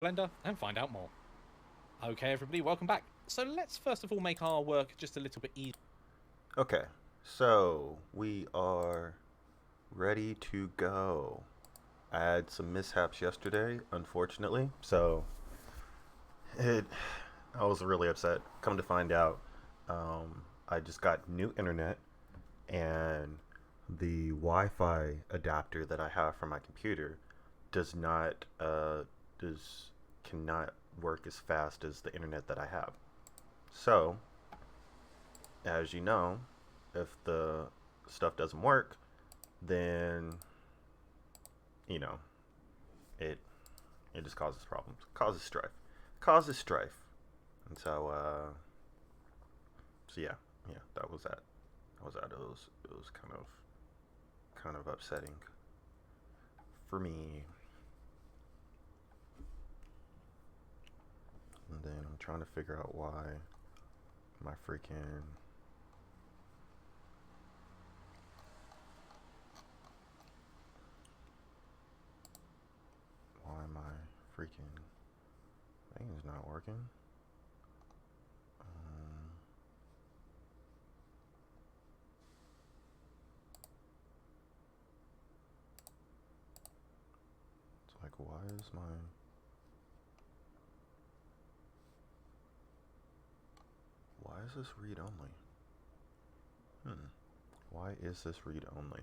Blender and find out more. Okay, everybody, welcome back. So let's first of all make our work just a little bit easier. Okay, so we are ready to go. I had some mishaps yesterday, unfortunately, so it I was really upset. Come to find out, I just got new internet, and the Wi-Fi adapter that I have for my computer does not does cannot work as fast as the internet that I have. So, as you know, if the stuff doesn't work, then you know it it just causes problems, causes strife, and so yeah, that was that. That was that. It was kind of upsetting for me. And then I'm trying to figure out why my freaking why my freaking thing is not working. Um, it's like why is this read only? Hmm. Why is this read only?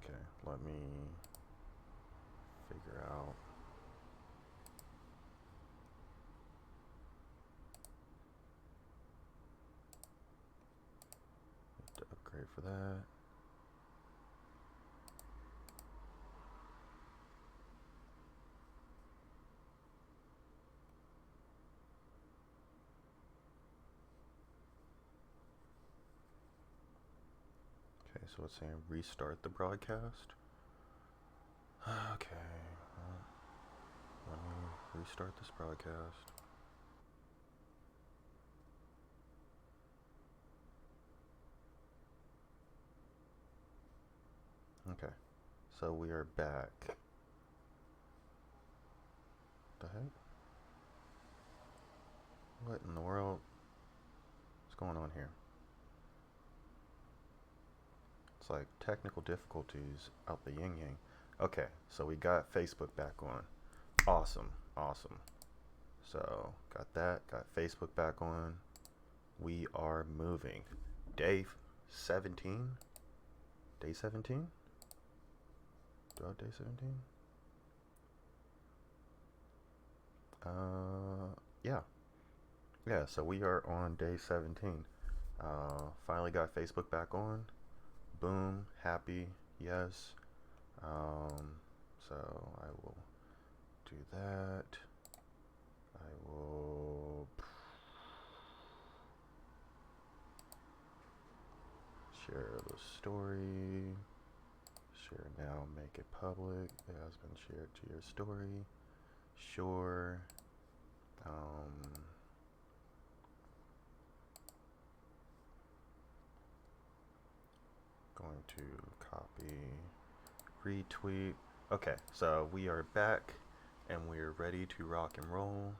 Okay, let me figure out. To upgrade for that. Okay, so it's saying restart the broadcast. Okay, well, let me restart this broadcast. Okay, so we are back. The heck? What in the world? What's going on here? It's like technical difficulties out the yin yang. Okay, so we got Facebook back on. Awesome, awesome. So got that, got Facebook back on. We are moving. Day 17? Day 17? Do I have day 17? Yeah. Yeah, so we are on day 17. Finally got Facebook back on. Boom, happy, yes. So I will do that. I will share the story. Share now, make it public. It has been shared to your story. Sure. Um, Going to copy, retweet. Okay, so we are back and we're ready to rock and roll.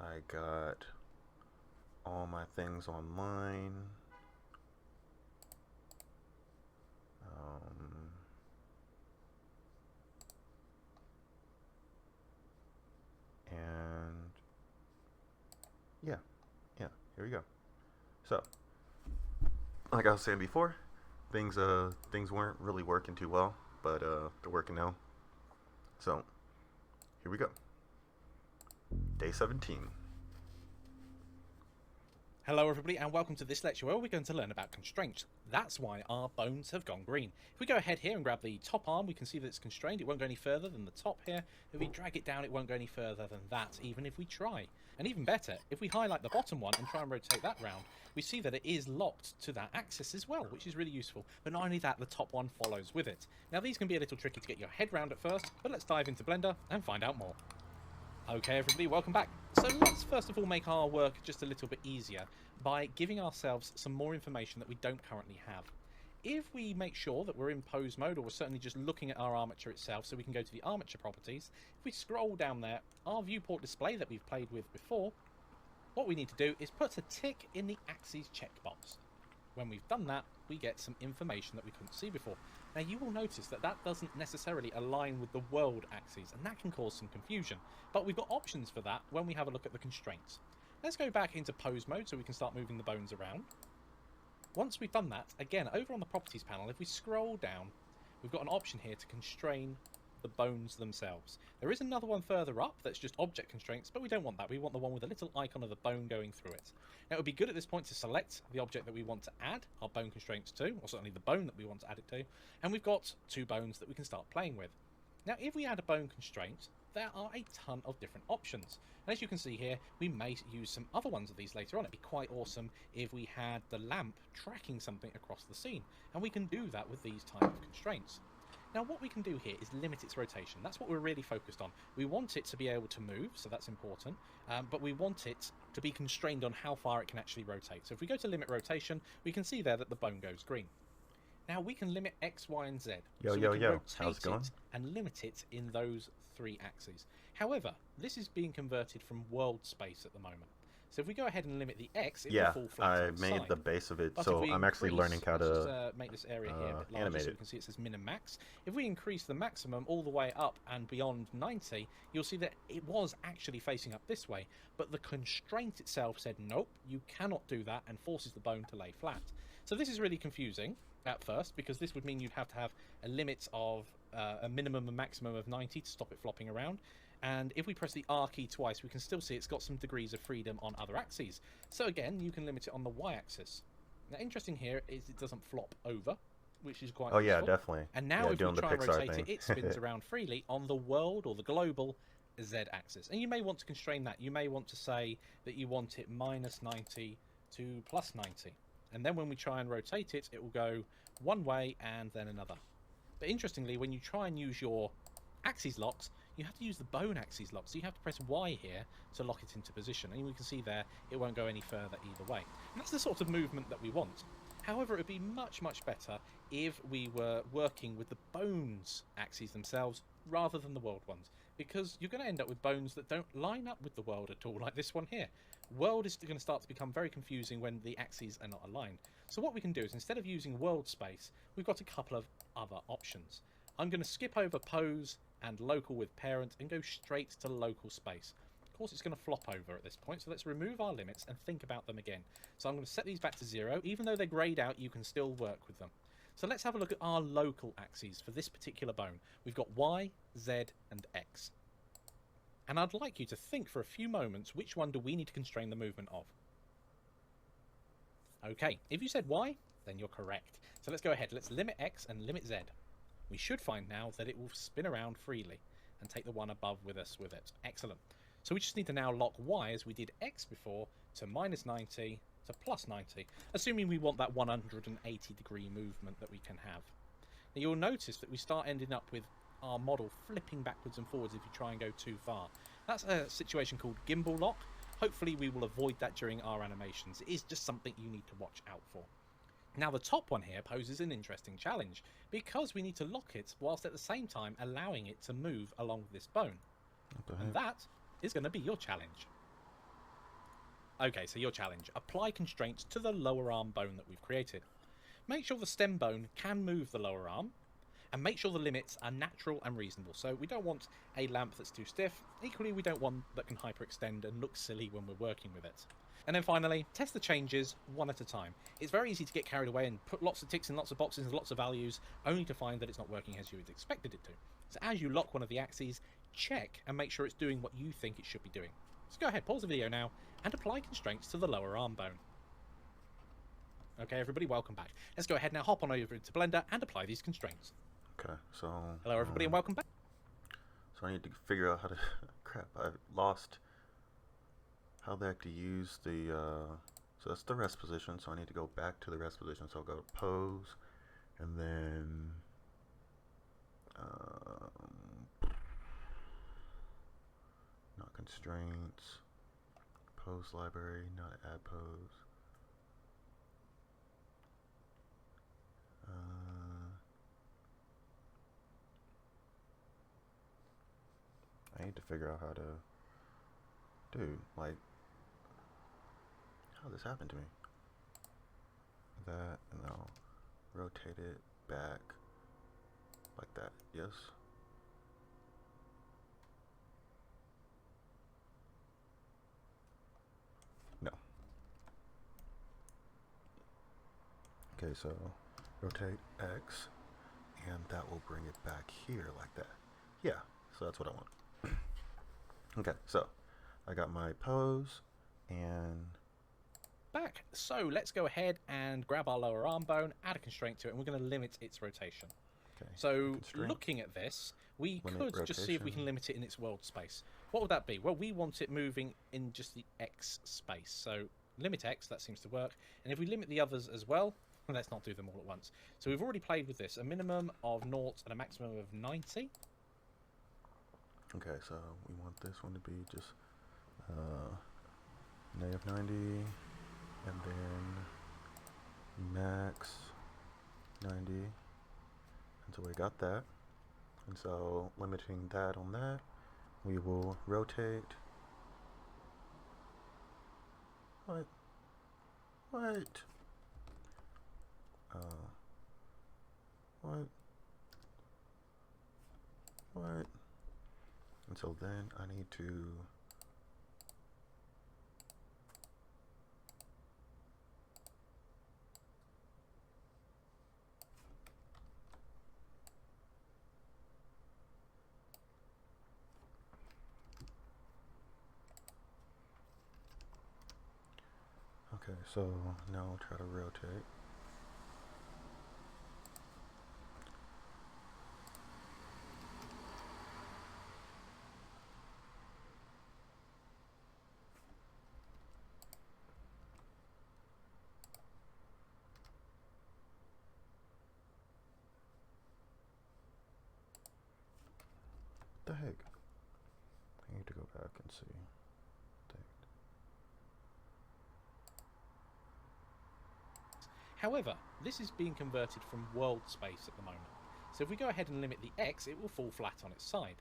I got all my things online. Um, and yeah, yeah, here we go. So, like I was saying before, things weren't really working too well, but they're working now. So, here we go. Day 17. Hello, everybody, and welcome to this lecture where we're going to learn about constraints. That's why our bones have gone green. If we go ahead here and grab the top arm, we can see that it's constrained. It won't go any further than the top here. If we drag it down, it won't go any further than that, even if we try. And even better, if we highlight the bottom one and try and rotate that round, we see that it is locked to that axis as well, which is really useful. But not only that, the top one follows with it. Now, these can be a little tricky to get your head round at first, but let's dive into Blender and find out more. Okay, everybody, welcome back. So let's first of all make our work just a little bit easier by giving ourselves some more information that we don't currently have. If we make sure that we're in pose mode, or we're certainly just looking at our armature itself, so we can go to the armature properties, if we scroll down there, our viewport display that we've played with before, what we need to do is put a tick in the axes checkbox. When we've done that, we get some information that we couldn't see before. Now you will notice that that doesn't necessarily align with the world axes, and that can cause some confusion. But we've got options for that when we have a look at the constraints. Let's go back into pose mode so we can start moving the bones around. Once we've done that, again, over on the properties panel, if we scroll down, we've got an option here to constrain the bones themselves. There is another one further up that's just object constraints, but we don't want that. We want the one with a little icon of the bone going through it. Now, it would be good at this point to select the object that we want to add our bone constraints to, or certainly the bone that we want to add it to, and we've got 2 bones that we can start playing with. Now, if we add a bone constraint, there are a ton of different options. And as you can see here, we may use some other ones of these later on. It'd be quite awesome if we had the lamp tracking something across the scene, and we can do that with these type of constraints. Now what we can do here is limit its rotation. That's what we're really focused on. We want it to be able to move, so that's important, but we want it to be constrained on how far it can actually rotate. So if we go to limit rotation, we can see there that the bone goes green. Now we can limit X, Y, and Z. Yo, so yo, we can yo. rotate How's it going? it and limit it in those 3 axes. However, this is being converted from world space at the moment. So if we go ahead and limit the X, it will Yeah, fall flat I on its made side. the base of it, But so if we I'm actually increase- learning how let's to just, make this area here a bit larger animate so it. we can see it says min and max. If we increase the maximum all the way up and beyond 90, you'll see that it was actually facing up this way, but the constraint itself said nope, you cannot do that, and forces the bone to lay flat. So this is really confusing at first, because this would mean you'd have to have a limit of a minimum and maximum of 90 to stop it flopping around. And if we press the R key twice, we can still see it's got some degrees of freedom on other axes. So again, you can limit it on the Y-axis. Now, interesting here is it doesn't flop over, which is quite Oh yeah, useful. definitely. And now Yeah, if we doing the try and Pixar rotate thing. it, it spins around freely on the world or the global Z-axis. And you may want to constrain that. You may want to say that you want it minus 90 to plus 90. And then when we try and rotate it, it will go one way and then another. But interestingly, when you try and use your axes locks, you have to use the bone axes lock. So you have to press Y here to lock it into position. And we can see there, it won't go any further either way. And that's the sort of movement that we want. However, it would be much, much better if we were working with the bones axes themselves rather than the world ones. Because you're going to end up with bones that don't line up with the world at all, like this one here. World is going to start to become very confusing when the axes are not aligned. So what we can do is, instead of using world space, we've got a couple of other options. I'm going to skip over pose and local with parent and go straight to local space. Of course, it's going to flop over at this point, so let's remove our limits and think about them again. So I'm going to set these back to 0. Even though they're grayed out, you can still work with them. So let's have a look at our local axes for this particular bone. We've got Y, Z, and X. And I'd like you to think for a few moments, which one do we need to constrain the movement of? Okay, if you said Y, then you're correct. So let's go ahead, let's limit X and limit Z. We should find now that it will spin around freely and take the one above with us with it. Excellent. So we just need to now lock Y, as we did X before, to minus 90 to plus 90, assuming we want that 180 degree movement that we can have. Now you'll notice that we start ending up with our model flipping backwards and forwards if you try and go too far. That's a situation called gimbal lock. Hopefully we will avoid that during our animations. It is just something you need to watch out for. Now the top one here poses an interesting challenge, because we need to lock it whilst at the same time allowing it to move along this bone. And that is going to be your challenge. Okay, so your challenge. Apply constraints to the lower arm bone that we've created. Make sure the stem bone can move the lower arm, and make sure the limits are natural and reasonable. So we don't want a lamp that's too stiff. Equally, we don't want that can hyperextend and look silly when we're working with it. And then finally, test the changes one at a time. It's very easy to get carried away and put lots of ticks in lots of boxes and lots of values, only to find that it's not working as you had expected it to. So as you lock one of the axes, check and make sure it's doing what you think it should be doing. So go ahead, pause the video now, and apply constraints to the lower arm bone. Okay, everybody, welcome back. Let's go ahead now, hop on over into Blender and apply these constraints. Okay, so... Hello, everybody, and welcome back. So I need to figure out how to... Crap, I've lost how the heck to use the... So that's the rest position, so I need to go back to the rest position. So I'll go to pose, and then... not constraints. Pose library, not add pose. I need to figure out how to, dude, like, how this happened to me. That, and then I'll rotate it back like that. Yes. No. Okay, so rotate X, and that will bring it back here like that. Yeah, so that's what I want. Okay, so I got my pose and back. So let's go ahead and grab our lower arm bone, add a constraint to it, and we're going to limit its rotation. okay. So Constraint. looking at this, we Limit could just see if we can rotation. limit it in its world space. What would that be? Well, we want it moving in just the X space. So limit X, that seems to work. And if we limit the others as well, let's not do them all at once. So we've already played with this. A minimum of 0 and a maximum of 90. Okay, so we want this one to be just negative 90, and then max 90. And so we got that. And so limiting that on that, we will rotate. What? What? What? What? And so then I need to okay, so now I'll try to rotate. What the heck? I need to go back and see. However, this is being converted from world space at the moment. So if we go ahead and limit the X, it will fall flat on its side.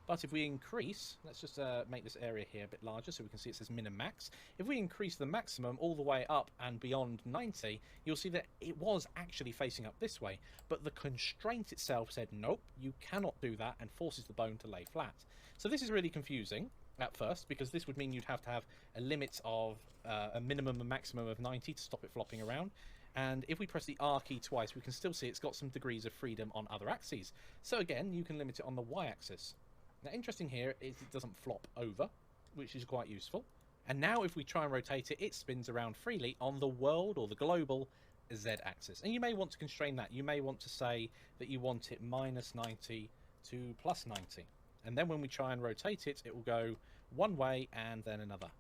But if we increase, let's just make this area here a bit larger so we can see it says min and max. If we increase the maximum all the way up and beyond 90, you'll see that it was actually facing up this way. But the constraint itself said, nope, you cannot do that, and forces the bone to lay flat. So this is really confusing at first, because this would mean you'd have to have a limit of a minimum and maximum of 90 to stop it flopping around. And if we press the R key twice, we can still see it's got some degrees of freedom on other axes. So again, you can limit it on the Y axis. Now, interesting here is it doesn't flop over, which is quite useful. And now if we try and rotate it, it spins around freely on the world or the global Z axis. And you may want to constrain that. You may want to say that you want it minus 90 to plus 90. And then when we try and rotate it, it will go one way and then another.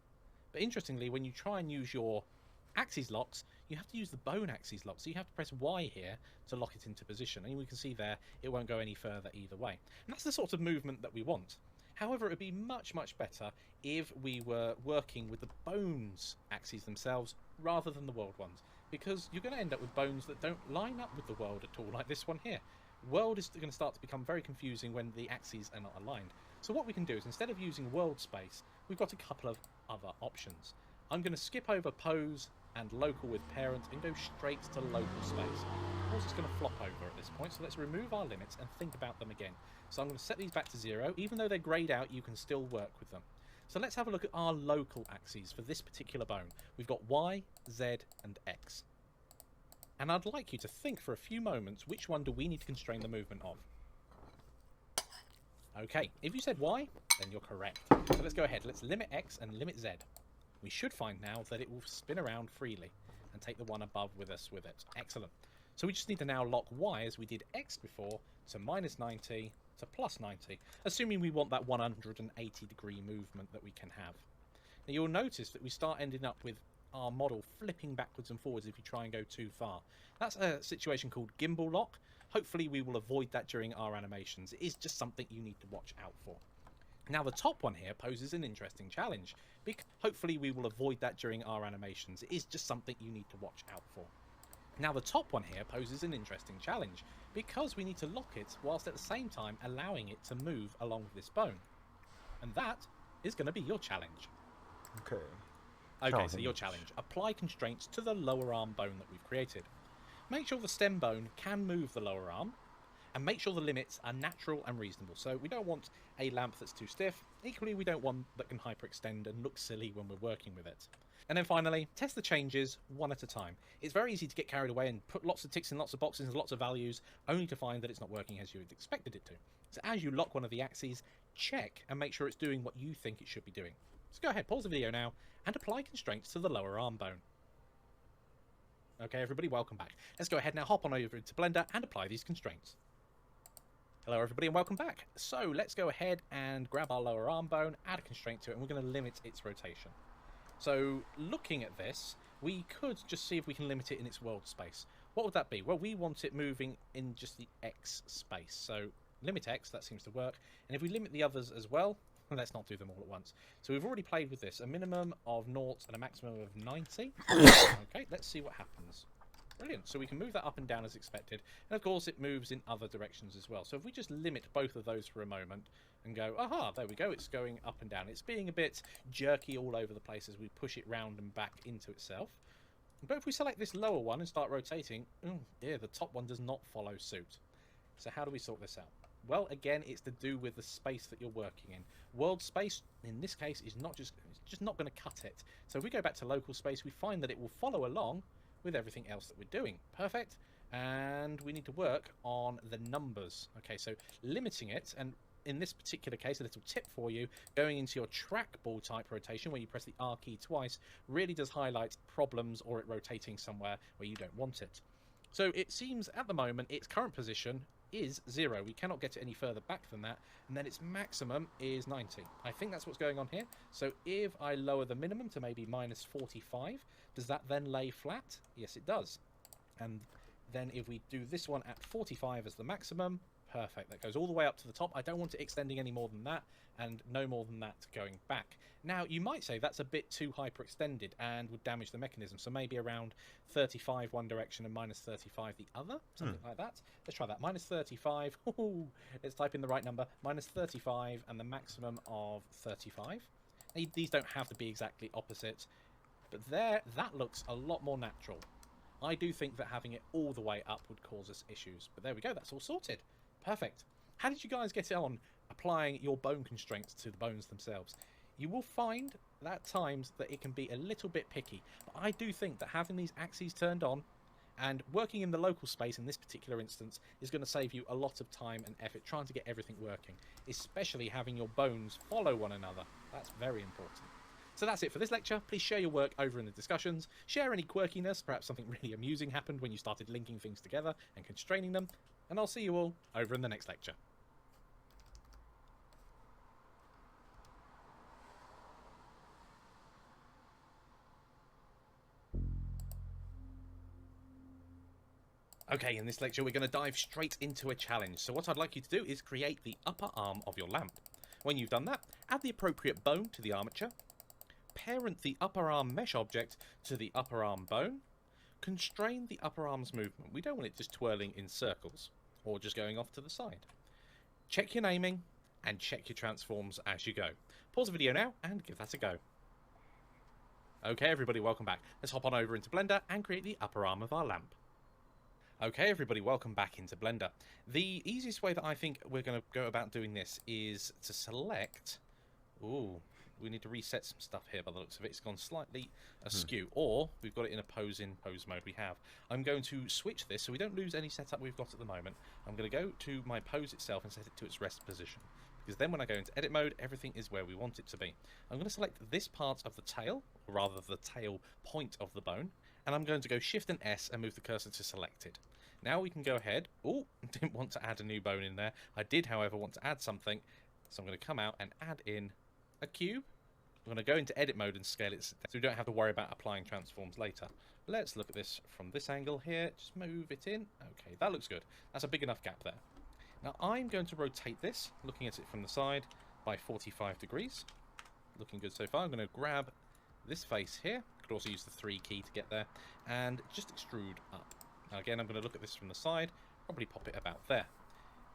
But interestingly, when you try and use your axes locks, you have to use the bone axes lock. So you have to press Y here to lock it into position. And we can see there, it won't go any further either way. And that's the sort of movement that we want. However, it would be much, much better if we were working with the bones axes themselves rather than the world ones. Because you're going to end up with bones that don't line up with the world at all, like this one here. World is going to start to become very confusing when the axes are not aligned. So what we can do is, instead of using world space, we've got a couple of other options. I'm going to skip over pose and local with parent and go straight to local space. Of course, it's going to flop over at this point, so let's remove our limits and think about them again. So I'm going to set these back to 0. Even though they're grayed out, you can still work with them. So let's have a look at our local axes for this particular bone. We've got Y, Z, and X. And I'd like you to think for a few moments, which one do we need to constrain the movement of? Okay, if you said Y, then you're correct. So let's go ahead. Let's limit X and limit Z. We should find now that it will spin around freely and take the one above with us with it. Excellent. So we just need to now lock Y, as we did X before, to minus 90 to plus 90, assuming we want that 180 degree movement that we can have. Now you'll notice that we start ending up with our model flipping backwards and forwards if you try and go too far. That's a situation called gimbal lock. Hopefully we will avoid that during our animations. It is just something you need to watch out for. Now the top one here poses an interesting challenge. Hopefully we will avoid that during our animations. It is just something you need to watch out for. Now the top one here poses an interesting challenge because we need to lock it whilst at the same time allowing it to move along this bone. And that is going to be your challenge. Okay. Okay, so your challenge. Apply constraints to the lower arm bone that we've created. Make sure the stem bone can move the lower arm, and make sure the limits are natural and reasonable. So we don't want a lamp that's too stiff. Equally, we don't want that can hyperextend and look silly when we're working with it. And then finally, test the changes one at a time. It's very easy to get carried away and put lots of ticks in lots of boxes and lots of values, only to find that it's not working as you had expected it to. So as you lock one of the axes, check and make sure it's doing what you think it should be doing. So go ahead, pause the video now, and apply constraints to the lower arm bone. Okay, everybody, welcome back. Let's go ahead now, hop on over into Blender and apply these constraints. Hello, everybody, and welcome back. So let's go ahead and grab our lower arm bone, add a constraint to it, and we're going to limit its rotation. So looking at this, we could just see if we can limit it in its world space. What would that be? Well, we want it moving in just the X space. So limit X, that seems to work. And if we limit the others as well, let's not do them all at once. So we've already played with this, a minimum of 0 and a maximum of 90. Okay, let's see what happens. Brilliant. So we can move that up and down as expected. And of course, it moves in other directions as well. So if we just limit both of those for a moment and go, aha, there we go, it's going up and down. It's being a bit jerky all over the place as we push it round and back into itself. But if we select this lower one and start rotating, yeah, the top one does not follow suit. So how do we sort this out? Well, again, it's to do with the space that you're working in. World space, in this case, is it's just not going to cut it. So if we go back to local space, we find that it will follow along with everything else that we're doing. Perfect. And we need to work on the numbers. Okay, so limiting it, and in this particular case, a little tip for you, going into your trackball type rotation, where you press the R key twice, really does highlight problems or it rotating somewhere where you don't want it. So it seems at the moment its current position is 0. We cannot get it any further back than that, and then its maximum is 90. I think that's what's going on here. So if I lower the minimum to maybe minus 45, does that then lay flat? Yes, it does. And then if we do this one at 45 as the maximum, perfect. That goes all the way up to the top. I don't want it extending any more than that, and no more than that going back. Now, you might say that's a bit too hyperextended and would damage the mechanism, so maybe around 35 one direction and minus 35 the other, something like that. Let's try that. Minus 35. Ooh, let's type in the right number. Minus 35 and the maximum of 35. These don't have to be exactly opposite, but there, that looks a lot more natural. I do think that having it all the way up would cause us issues, but there we go. That's all sorted. Perfect. How did you guys get on applying your bone constraints to the bones themselves? You will find that at times that it can be a little bit picky, but I do think that having these axes turned on and working in the local space in this particular instance is going to save you a lot of time and effort trying to get everything working, especially having your bones follow one another. That's very important. So that's it for this lecture. Please share your work over in the discussions. Share any quirkiness, perhaps something really amusing happened when you started linking things together and constraining them, and I'll see you all over in the next lecture. Okay, in this lecture we're going to dive straight into a challenge. So what I'd like you to do is create the upper arm of your lamp. When you've done that, add the appropriate bone to the armature, parent the upper arm mesh object to the upper arm bone, constrain the upper arm's movement. We don't want it just twirling in circles or just going off to the side. Check your naming and check your transforms as you go. Pause the video now and give that a go. Okay, everybody, welcome back. Let's hop on over into Blender and create the upper arm of our lamp. Okay, everybody, welcome back into Blender. The easiest way that I think we're going to go about doing this is to select... Ooh, we need to reset some stuff here by the looks of it. It's gone slightly askew, or we've got it in a pose mode we have. I'm going to switch this so we don't lose any setup we've got at the moment. I'm going to go to my pose itself and set it to its rest position, because then when I go into edit mode, everything is where we want it to be. I'm going to select this part of the tail, or rather the tail point of the bone, and I'm going to go Shift and S and move the cursor to selected. Now we can go ahead. Oh, didn't want to add a new bone in there. I did, however, want to add something, so I'm going to come out and add in a cube. I'm going to go into edit mode and scale it so we don't have to worry about applying transforms later. Let's look at this from this angle here. Just move it in. Okay, that looks good. That's a big enough gap there. Now I'm going to rotate this, looking at it from the side, by 45 degrees. Looking good so far. I'm going to grab this face here. Could also use the 3 key to get there. And just extrude up. Now again, I'm going to look at this from the side. Probably pop it about there.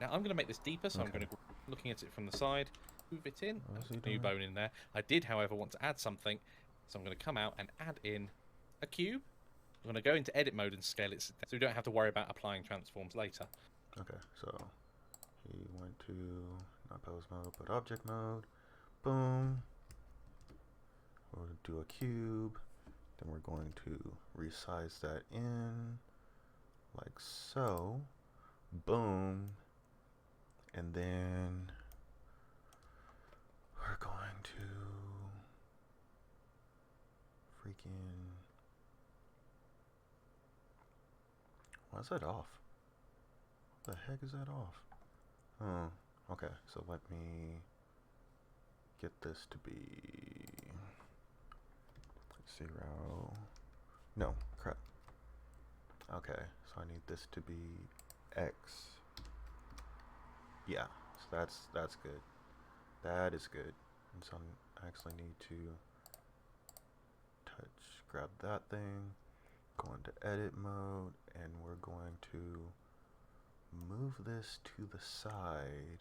Now I'm going to make this deeper, so I'm going to, looking at it from the side, move it in. New bone in there. I did, however, want to add something. So I'm going to come out and add in a cube. I'm going to go into edit mode and scale it so we don't have to worry about applying transforms later. Okay, so he went to not pose mode, but object mode. Boom. We'll do a cube. Then we're going to resize that in like so. Boom. And then we're going to freaking... Why is that off? What the heck is that off? Oh, okay. So let me get this to be 0. No, crap. Okay, so I need this to be X. Yeah, so that's good. That is good. And so I actually need to grab that thing, go into edit mode, and we're going to move this to the side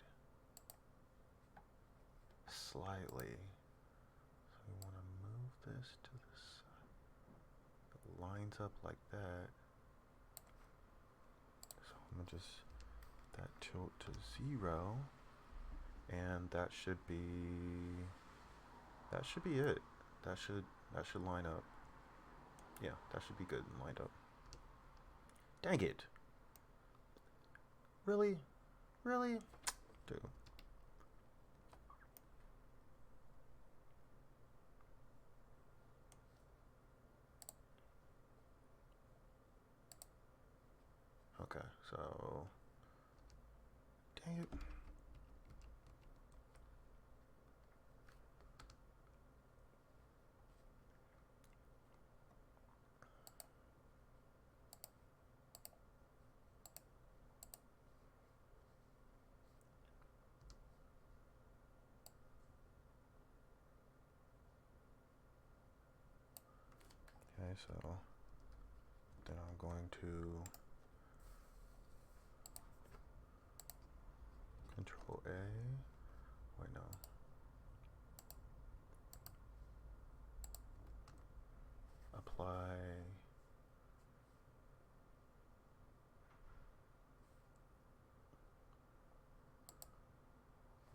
slightly. So we want to move this to the side. It lines up like that. So I'm gonna just that tilt to 0, and that should be it. That should line up. Yeah, that should be good and lined up. Dang it. Really? Really? Dude. Okay, so dang it. Okay, so then I'm going to Control A. Wait, no. Apply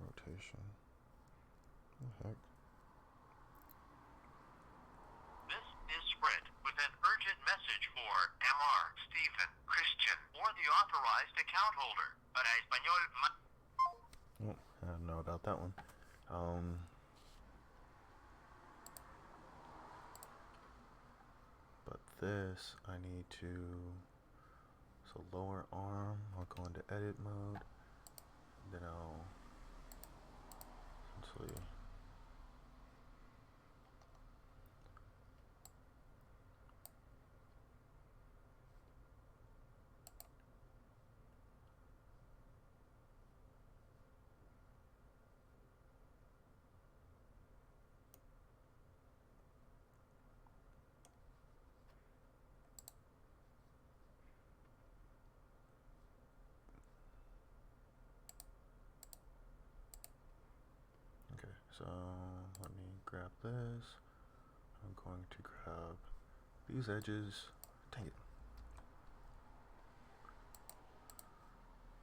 rotation. What the heck? This is Sprint with an urgent message for MR, Stephen, Christian, or the authorized account holder. Para español, Oh, I don't know about that one. But this I need to, so lower arm, I'll go into edit mode, then I'll essentially so let me grab this. I'm going to grab these edges. Dang it.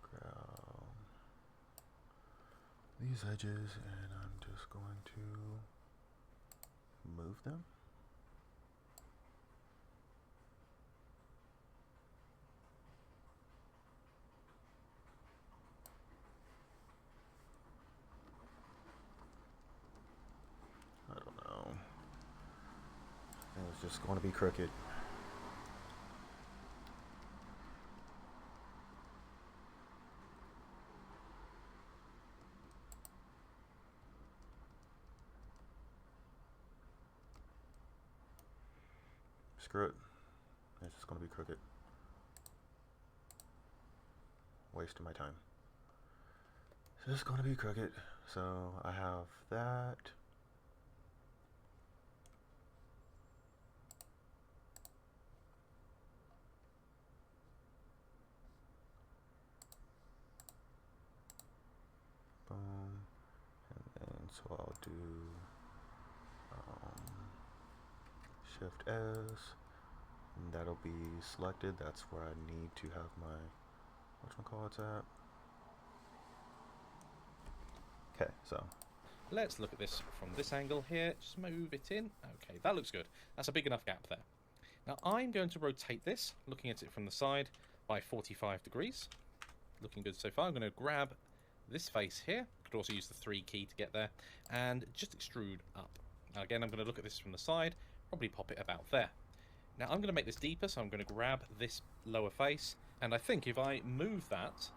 Grab these edges, and I'm just going to move them. It's just going to be crooked. Screw it. It's just going to be crooked. Wasting my time. It's just going to be crooked. so I have that. Boom. And then so I'll do Shift S, and that'll be selected. That's where I need to have my whatchamacallit's at. Okay, so let's look at this from this angle here. Just move it in. Okay, that looks good. That's a big enough gap there. Now I'm going to rotate this, looking at it from the side, by 45 degrees. Looking good so far. I'm going to grab this face here. Could also use the 3 key to get there, and just extrude up. Now again, I'm going to look at this from the side, probably pop it about there. Now I'm going to make this deeper, so I'm going to grab this lower face, and I think if I move that,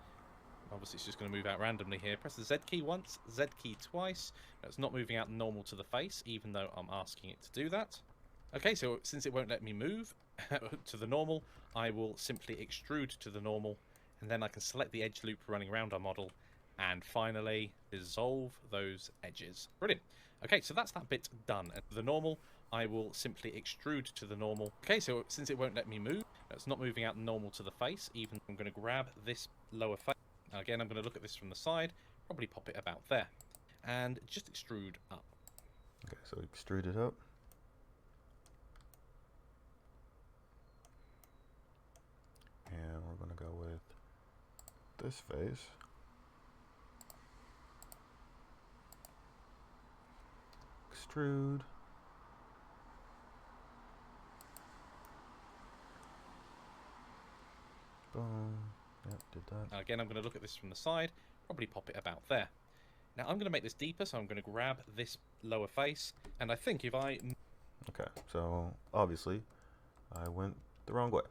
obviously it's just going to move out randomly here. Press the Z key once, Z key twice. It's not moving out normal to the face, even though I'm asking it to do that. Okay, so since it won't let me move to the normal, I will simply extrude to the normal, and then I can select the edge loop running around our model, and finally dissolve those edges. Brilliant. Okay, so that's that bit done. And the normal, I will simply extrude to the normal. Okay, so since it won't let me move, it's not moving out normal to the face, even I'm going to grab this lower face. Now again, I'm going to look at this from the side, probably pop it about there, and just extrude up. okay, so extrude it up. And we're going to go with this face. Extrude. Boom. Yep, did that. Now again, I'm going to look at this from the side, probably pop it about there. Now I'm going to make this deeper, so I'm going to grab this lower face, and I think if I... Okay, so obviously I went the wrong way.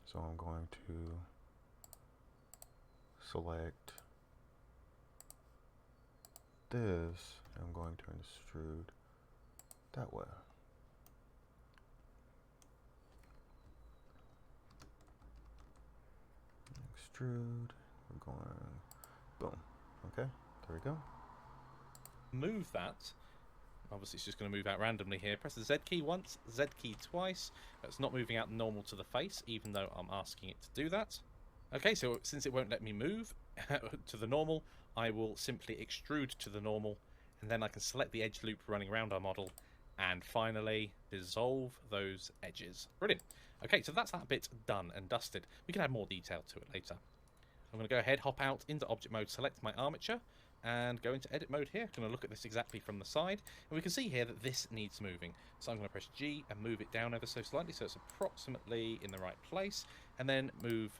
So I'm going to select this. I'm going to extrude that way. Extrude. We're going boom. Okay, there we go. move that, obviously it's just going to move out randomly here. Press the Z key once, Z key twice. It's not moving out normal to the face, even though I'm asking it to do that. Okay, so since it won't let me move to the normal, I will simply extrude to the normal, and then I can select the edge loop running around our model, and finally dissolve those edges. Brilliant. Okay, so that's that bit done and dusted. We can add more detail to it later. I'm going to go ahead, hop out into object mode, select my armature, and go into edit mode here. I'm going to look at this exactly from the side, and we can see here that this needs moving. So I'm going to press G and move it down ever so slightly so it's approximately in the right place, and then move,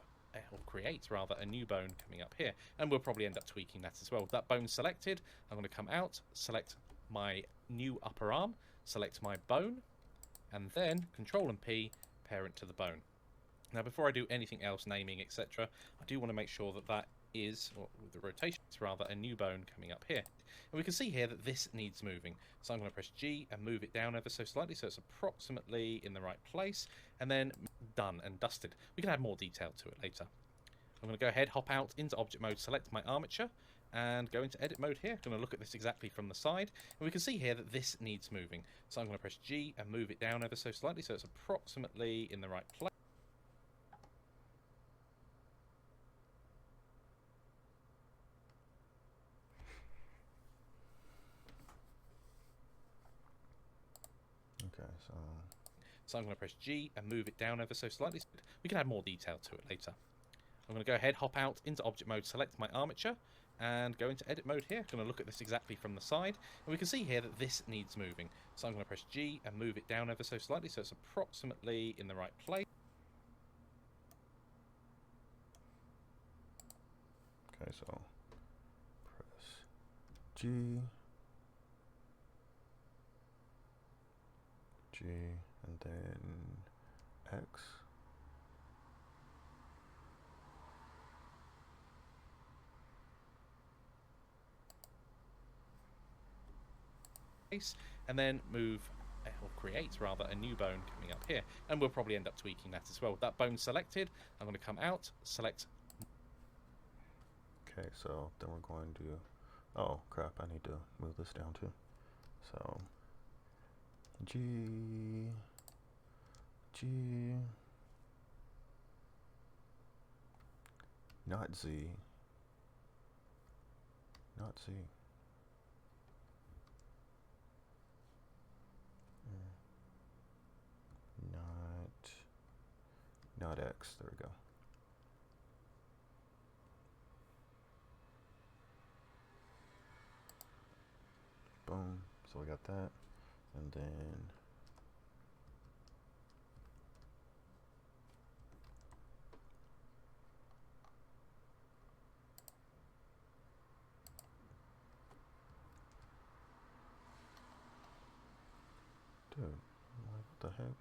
or create rather, a new bone coming up here. And we'll probably end up tweaking that as well. With that bone selected, I'm going to come out, select my new upper arm, select my bone, and then Control and P, parent to the bone. Now before I do anything else, naming, etc., I do want to make sure that that is, or with the rotation, it's rather, a new bone coming up here. And we can see here that this needs moving. So I'm going to press G and move it down ever so slightly so it's approximately in the right place, and then done and dusted. We can add more detail to it later. I'm going to go ahead, hop out into object mode, select my armature, and go into edit mode here. I'm going to look at this exactly from the side, and we can see here that this needs moving. So I'm going to press G and move it down ever so slightly so it's approximately in the right place. Okay, So I'm going to press G and move it down ever so slightly. We can add more detail to it later. I'm going to go ahead, hop out into object mode, select my armature, and go into edit mode here. I'm going to look at this exactly from the side, and we can see here that this needs moving. So I'm going to press G and move it down ever so slightly so it's approximately in the right place. okay, so press G, and then X. And then move, or create rather, a new bone coming up here. And we'll probably end up tweaking that as well. With that bone selected, I'm going to come out, select. Okay, so then we're going to, oh crap, I need to move this down too. So G, G, not Z, not Z. Not X, there we go. Boom, so we got that, and then dude, what the heck?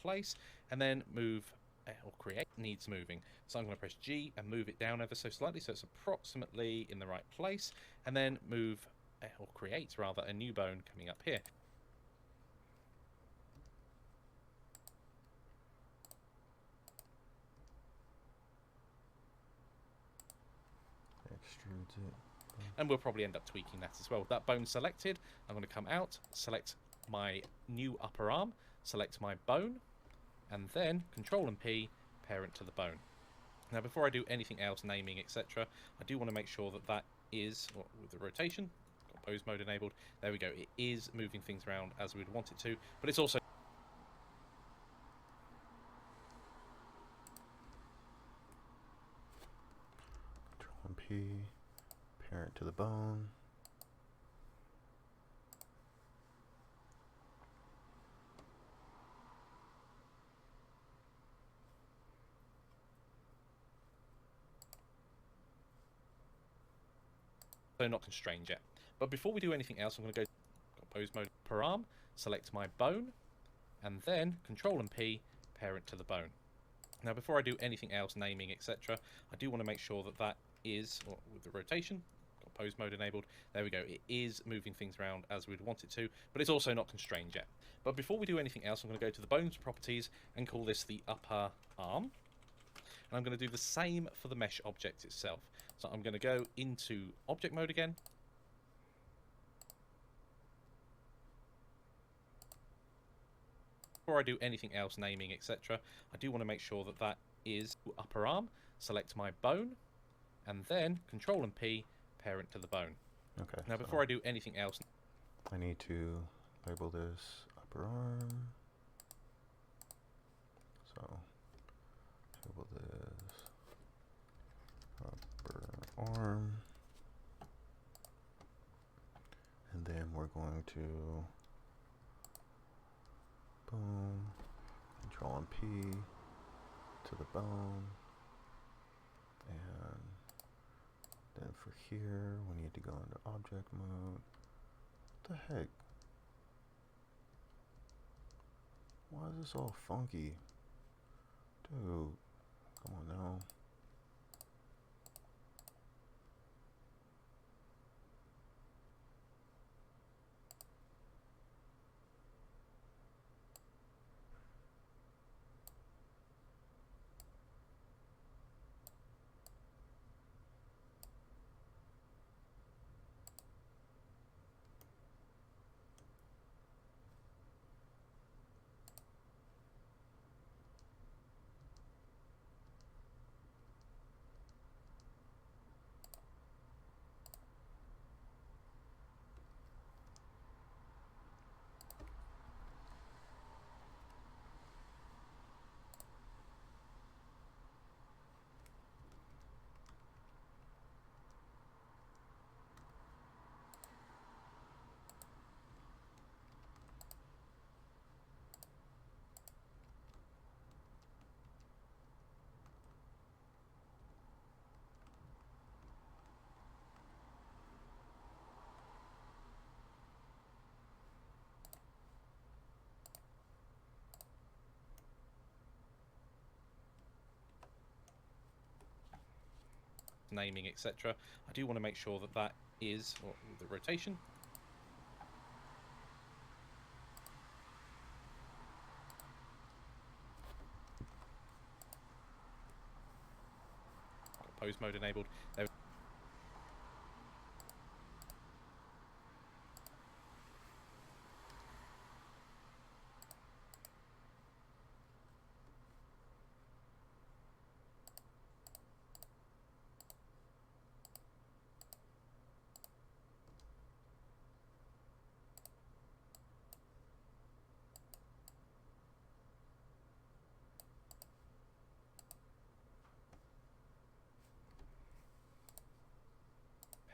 Place, and then move or create needs moving. So I'm going to press G and move it down ever so slightly so it's approximately in the right place, and then move or create rather a new bone coming up here. Extrudes it. And we'll probably end up tweaking that as well. That bone selected, I'm going to come out, select my new upper arm, select my bone, and then Control and P, parent to the bone. Now before I do anything else, naming, etc., I do want to make sure that that is, well, with the rotation, got pose mode enabled, there we go, it is moving things around as we'd want it to, but it's also Control and P, parent to the bone. not constrained yet. But before we do anything else, I'm going to go pose mode per arm, select my bone, and then Control and P, parent to the bone. Now before I do anything else, naming, etc., I do want to make sure that that is, well, with the rotation, got pose mode enabled, there we go, it is moving things around as we'd want it to, but it's also not constrained yet. But before we do anything else, I'm going to go to the bones properties and call this the upper arm. And I'm going to do the same for the mesh object itself. So I'm going to go into object mode again. Before I do anything else, naming, etc., I do want to make sure that that is upper arm, select my bone, and then Control and P, parent to the bone. Okay. Now before I do anything else, I need to label this upper arm. So label this upper arm, and then we're going to boom, Control and P to the bone, and then for here we need to go into object mode. What the heck? Why is this all funky? Dude, come on now. naming, etc. I do want to make sure that that is the rotation. Got pose mode enabled. There.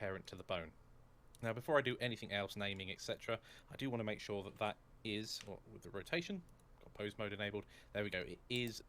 Parent to the bone. Now, before I do anything else, naming, etc., I do want to make sure that that is, with the rotation, got pose mode enabled. There we go. It is.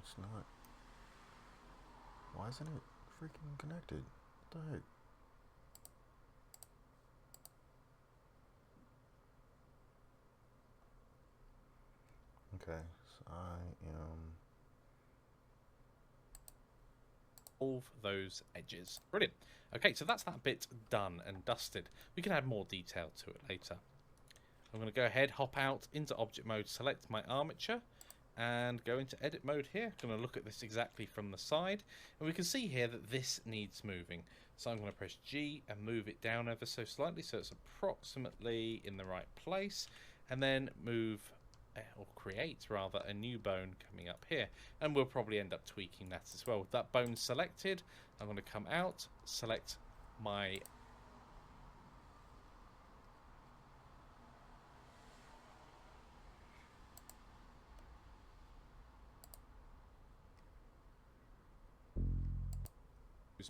It's not. Why isn't it freaking connected? What the heck? Okay, so I am. All those edges. Brilliant. Okay, so that's that bit done and dusted. We can add more detail to it later. I'm going to go ahead, hop out into object mode, select my armature, and go into edit mode here. I'm going to look at this exactly from the side, and we can see here that this needs moving. So I'm going to press G and move it down ever so slightly so it's approximately in the right place, and then move, or create rather, a new bone coming up here, and we'll probably end up tweaking that as well. With that bone selected, I'm going to come out, select my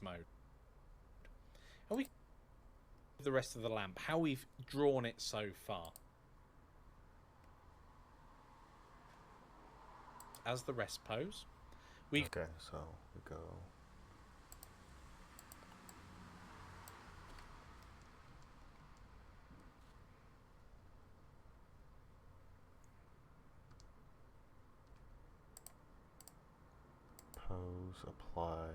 mode, and we the rest of the lamp, how we've drawn it so far. As the rest pose, we Okay, so we go. Pose, apply.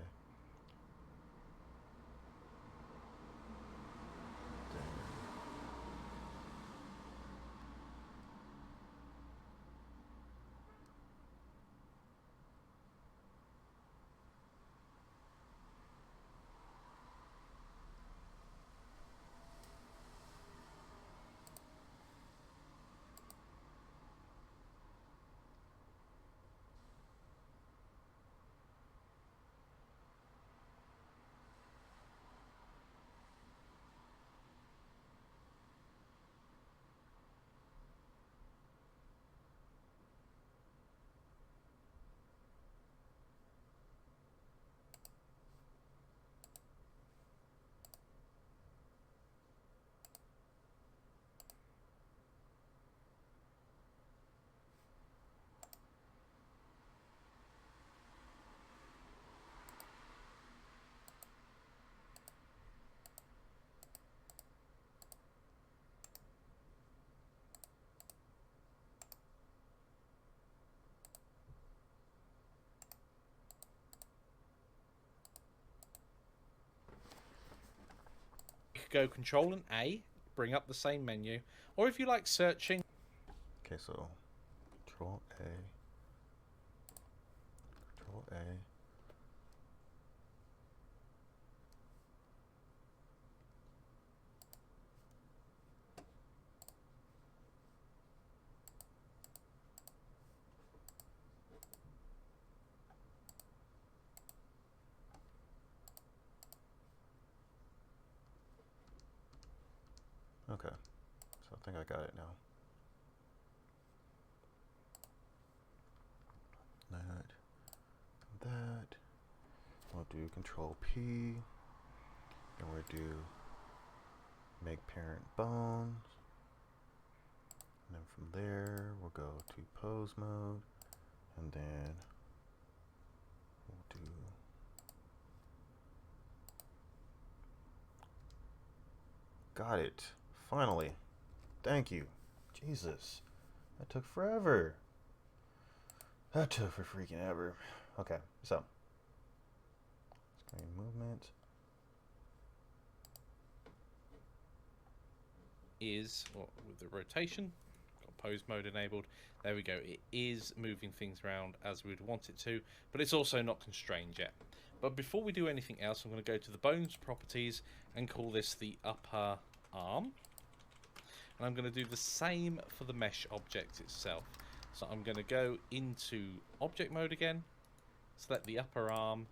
could go Control and A, bring up the same menu, or if you like searching. Okay, so Control A. Control A. Okay, so I think I got it now. That. We'll do Control P. Then we'll do make parent bones. And then from there, we'll go to pose mode. And then we'll do got it. Finally. Thank you. Jesus. That took forever. That took for freaking ever. Okay, so screen movement. Is with the rotation, got pose mode enabled. There we go. It is moving things around as we'd want it to, but it's also not constrained yet. But before we do anything else, I'm going to go to the bones properties and call this the upper arm. And I'm going to do the same for the mesh object itself. So I'm going to go into object mode again, select the upper arm.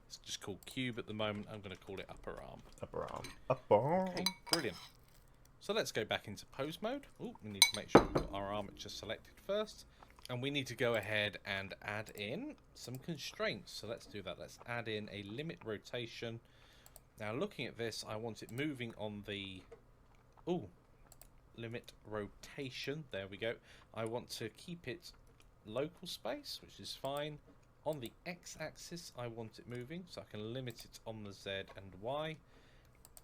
It's just called cube at the moment. I'm going to call it upper arm. Upper arm. Upper arm. Okay, brilliant. So let's go back into pose mode. Oh, we need to make sure we've got our armature selected first. And we need to go ahead and add in some constraints. So let's do that. Let's add in a limit rotation. Now looking at this, I want it moving on the... Ooh, limit rotation. There we go. I want to keep it local space, which is fine. On the x-axis, I want it moving, so I can limit it on the z and y.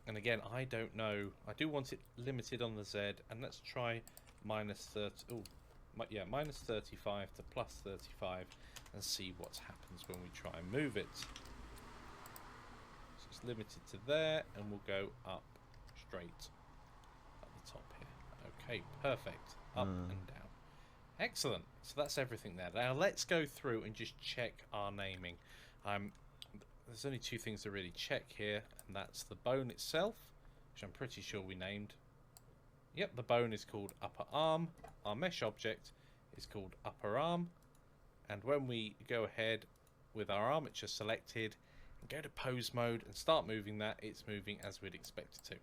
And again, I don't know. I do want it limited on the z, and let's try minus 30. Oh, yeah, minus 35 to plus 35, and see what happens when we try and move it. So it's limited to there, and we'll go up straight at the top here. Okay, perfect. Up and down. Excellent. So that's everything there. Now let's go through and just check our naming. There's only two things to really check here, and that's the bone itself, which I'm pretty sure we named. Yep, the bone is called upper arm. Our mesh object is called upper arm. And when we go ahead with our armature selected and go to pose mode and start moving that, it's moving as we'd expect it to.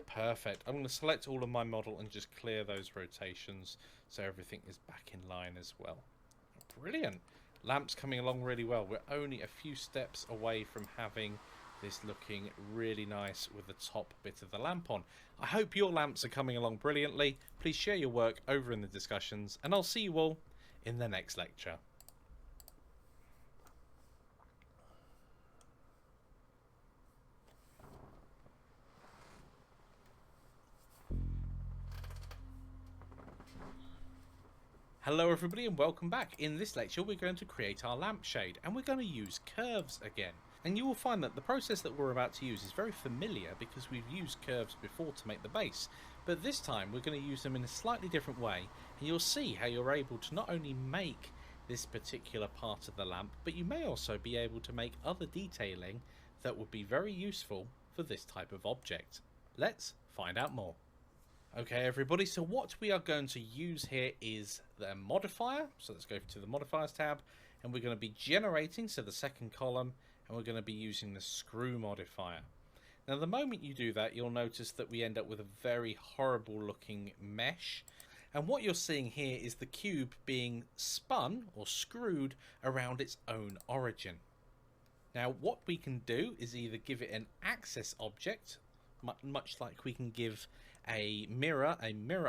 Perfect. I'm going to select all of my model and just clear those rotations so everything is back in line as well. Brilliant. Lamp's coming along really well. We're only a few steps away from having this looking really nice with the top bit of the lamp on. I hope your lamps are coming along brilliantly. Please share your work over in the discussions, and I'll see you all in the next lecture. Hello everybody and welcome back. In this lecture we're going to create our lampshade, and we're going to use curves again. And you will find that the process that we're about to use is very familiar because we've used curves before to make the base. But this time we're going to use them in a slightly different way, and you'll see how you're able to not only make this particular part of the lamp, but you may also be able to make other detailing that would be very useful for this type of object. Let's find out more. Okay everybody, so what we are going to use here is the modifier. So let's go to the modifiers tab, and we're going to be generating, so the second column, and we're going to be using the screw modifier. Now the moment you do that, you'll notice that we end up with a very horrible looking mesh, and what you're seeing here is the cube being spun or screwed around its own origin. Now what we can do is either give it an axis object, much like we can give a mirror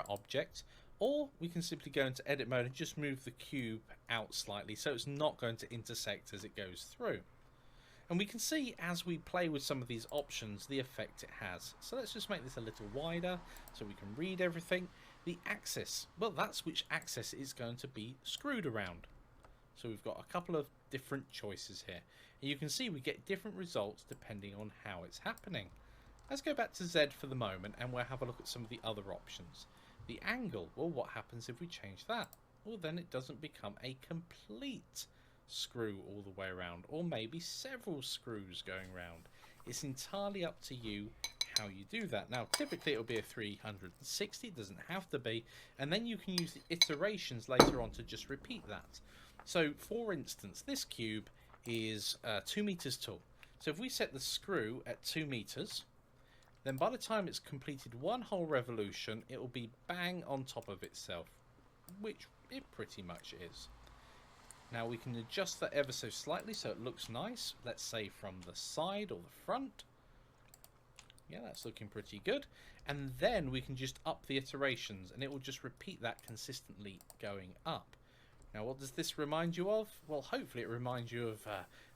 object, or we can simply go into edit mode and just move the cube out slightly so it's not going to intersect as it goes through. And we can see as we play with some of these options the effect it has. So let's just make this a little wider so we can read everything. The axis, well, that's which axis is going to be screwed around. So we've got a couple of different choices here, and you can see we get different results depending on how it's happening. Let's go back to Z for the moment, and we'll have a look at some of the other options. The angle, well, what happens if we change that? Well, then it doesn't become a complete screw all the way around, or maybe several screws going around. It's entirely up to you how you do that. Now, typically it'll be a 360, it doesn't have to be, and then you can use the iterations later on to just repeat that. So, for instance, this cube is 2 meters tall. So if we set the screw at 2 meters, then by the time it's completed one whole revolution, it will be bang on top of itself, which it pretty much is. Now we can adjust that ever so slightly so it looks nice, let's say from the side or the front. Yeah, that's looking pretty good. And then we can just up the iterations, and it will just repeat that consistently going up. Now, what does this remind you of? Well, hopefully it reminds you of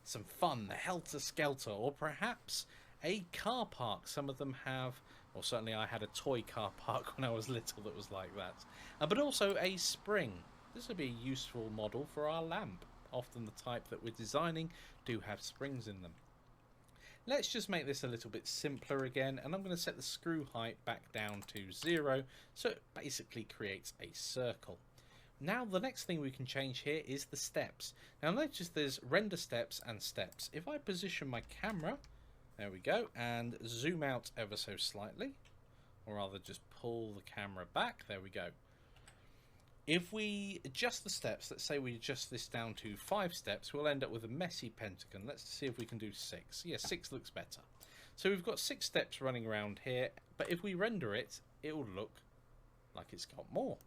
some fun, the Helter Skelter, or perhaps a car park. Some of them have, or certainly I had a toy car park when I was little that was like that. But also a spring. This would be a useful model for our lamp. Often the type that we're designing do have springs in them. Let's just make this a little bit simpler again, and I'm going to set the screw height back down to 0, so it basically creates a circle. Now the next thing we can change here is the steps. Now notice there's render steps and steps. If I position my camera, there we go, and zoom out ever so slightly, or rather just pull the camera back, there we go. If we adjust the steps, let's say we adjust this down to 5 steps, we'll end up with a messy pentagon. Let's see if we can do 6. Yeah, 6 looks better. So we've got 6 steps running around here, but if we render it, it will look like it's got more.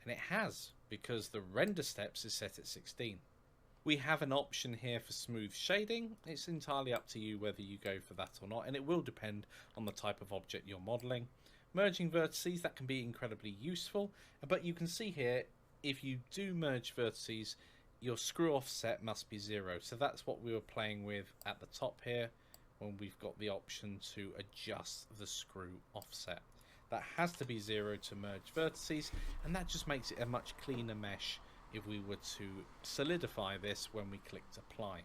And it has, because the render steps is set at 16. We have an option here for smooth shading. It's entirely up to you whether you go for that or not, and it will depend on the type of object you're modeling. Merging vertices, that can be incredibly useful, but you can see here, if you do merge vertices, your screw offset must be 0. So that's what we were playing with at the top here, when we've got the option to adjust the screw offset. That has to be 0 to merge vertices, and that just makes it a much cleaner mesh if we were to solidify this when we clicked apply.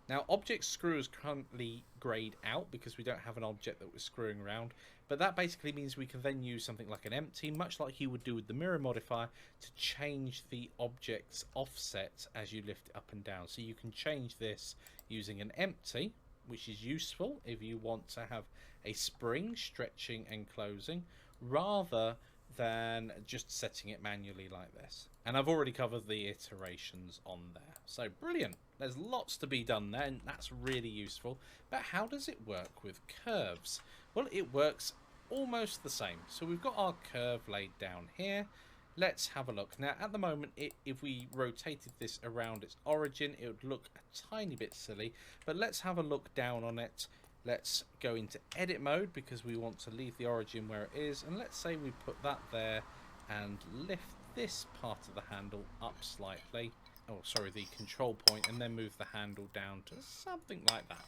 Now, object screw is currently grayed out because we don't have an object that we're screwing around, but that basically means we can then use something like an empty, much like you would do with the mirror modifier, to change the object's offset as you lift it up and down. So you can change this using an empty, which is useful if you want to have a spring stretching and closing, rather than just setting it manually like this. And I've already covered the iterations on there. So brilliant. There's lots to be done there, and that's really useful. But how does it work with curves? Well, it works almost the same. So we've got our curve laid down here. Let's have a look. Now, at the moment, if we rotated this around its origin, it would look a tiny bit silly. But let's have a look down on it. Let's go into edit mode because we want to leave the origin where it is. And let's say we put that there and lift this part of the handle up slightly. Oh, sorry, the control point, and then move the handle down to something like that.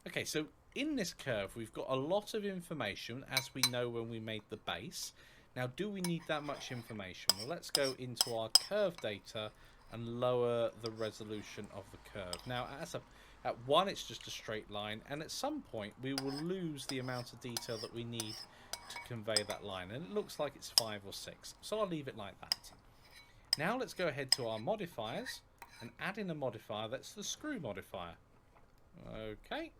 Okay, so in this curve, we've got a lot of information, as we know when we made the base. Now, do we need that much information? Well, let's go into our curve data and lower the resolution of the curve. Now, at 1, it's just a straight line, and at some point, we will lose the amount of detail that we need to convey that line, and it looks like it's 5 or 6, so I'll leave it like that. Now let's go ahead to our modifiers and add in a modifier that's the screw modifier. Okay,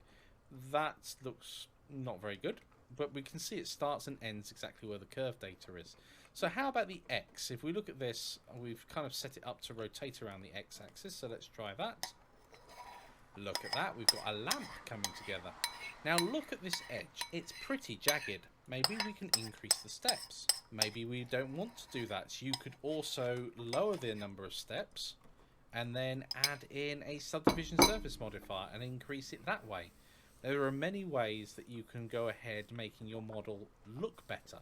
that looks not very good, but we can see it starts and ends exactly where the curve data is. So how about the X? If we look at this, we've kind of set it up to rotate around the X axis, so let's try that. Look at that, we've got a lamp coming together. Now look at this edge, it's pretty jagged. Maybe we can increase the steps. Maybe we don't want to do that. So you could also lower the number of steps and then add in a subdivision surface modifier and increase it that way. There are many ways that you can go ahead making your model look better.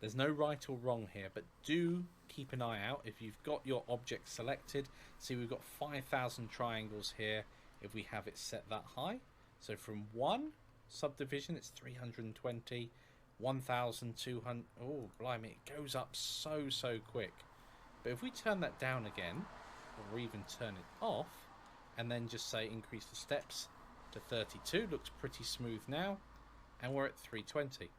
There's no right or wrong here, but do keep an eye out if you've got your object selected. See, we've got 5,000 triangles here if we have it set that high. So from 1 subdivision, it's 320, 1,200. Oh, blimey, it goes up so quick. But if we turn that down again, or even turn it off, and then just say increase the steps to 32, looks pretty smooth now, and we're at 320.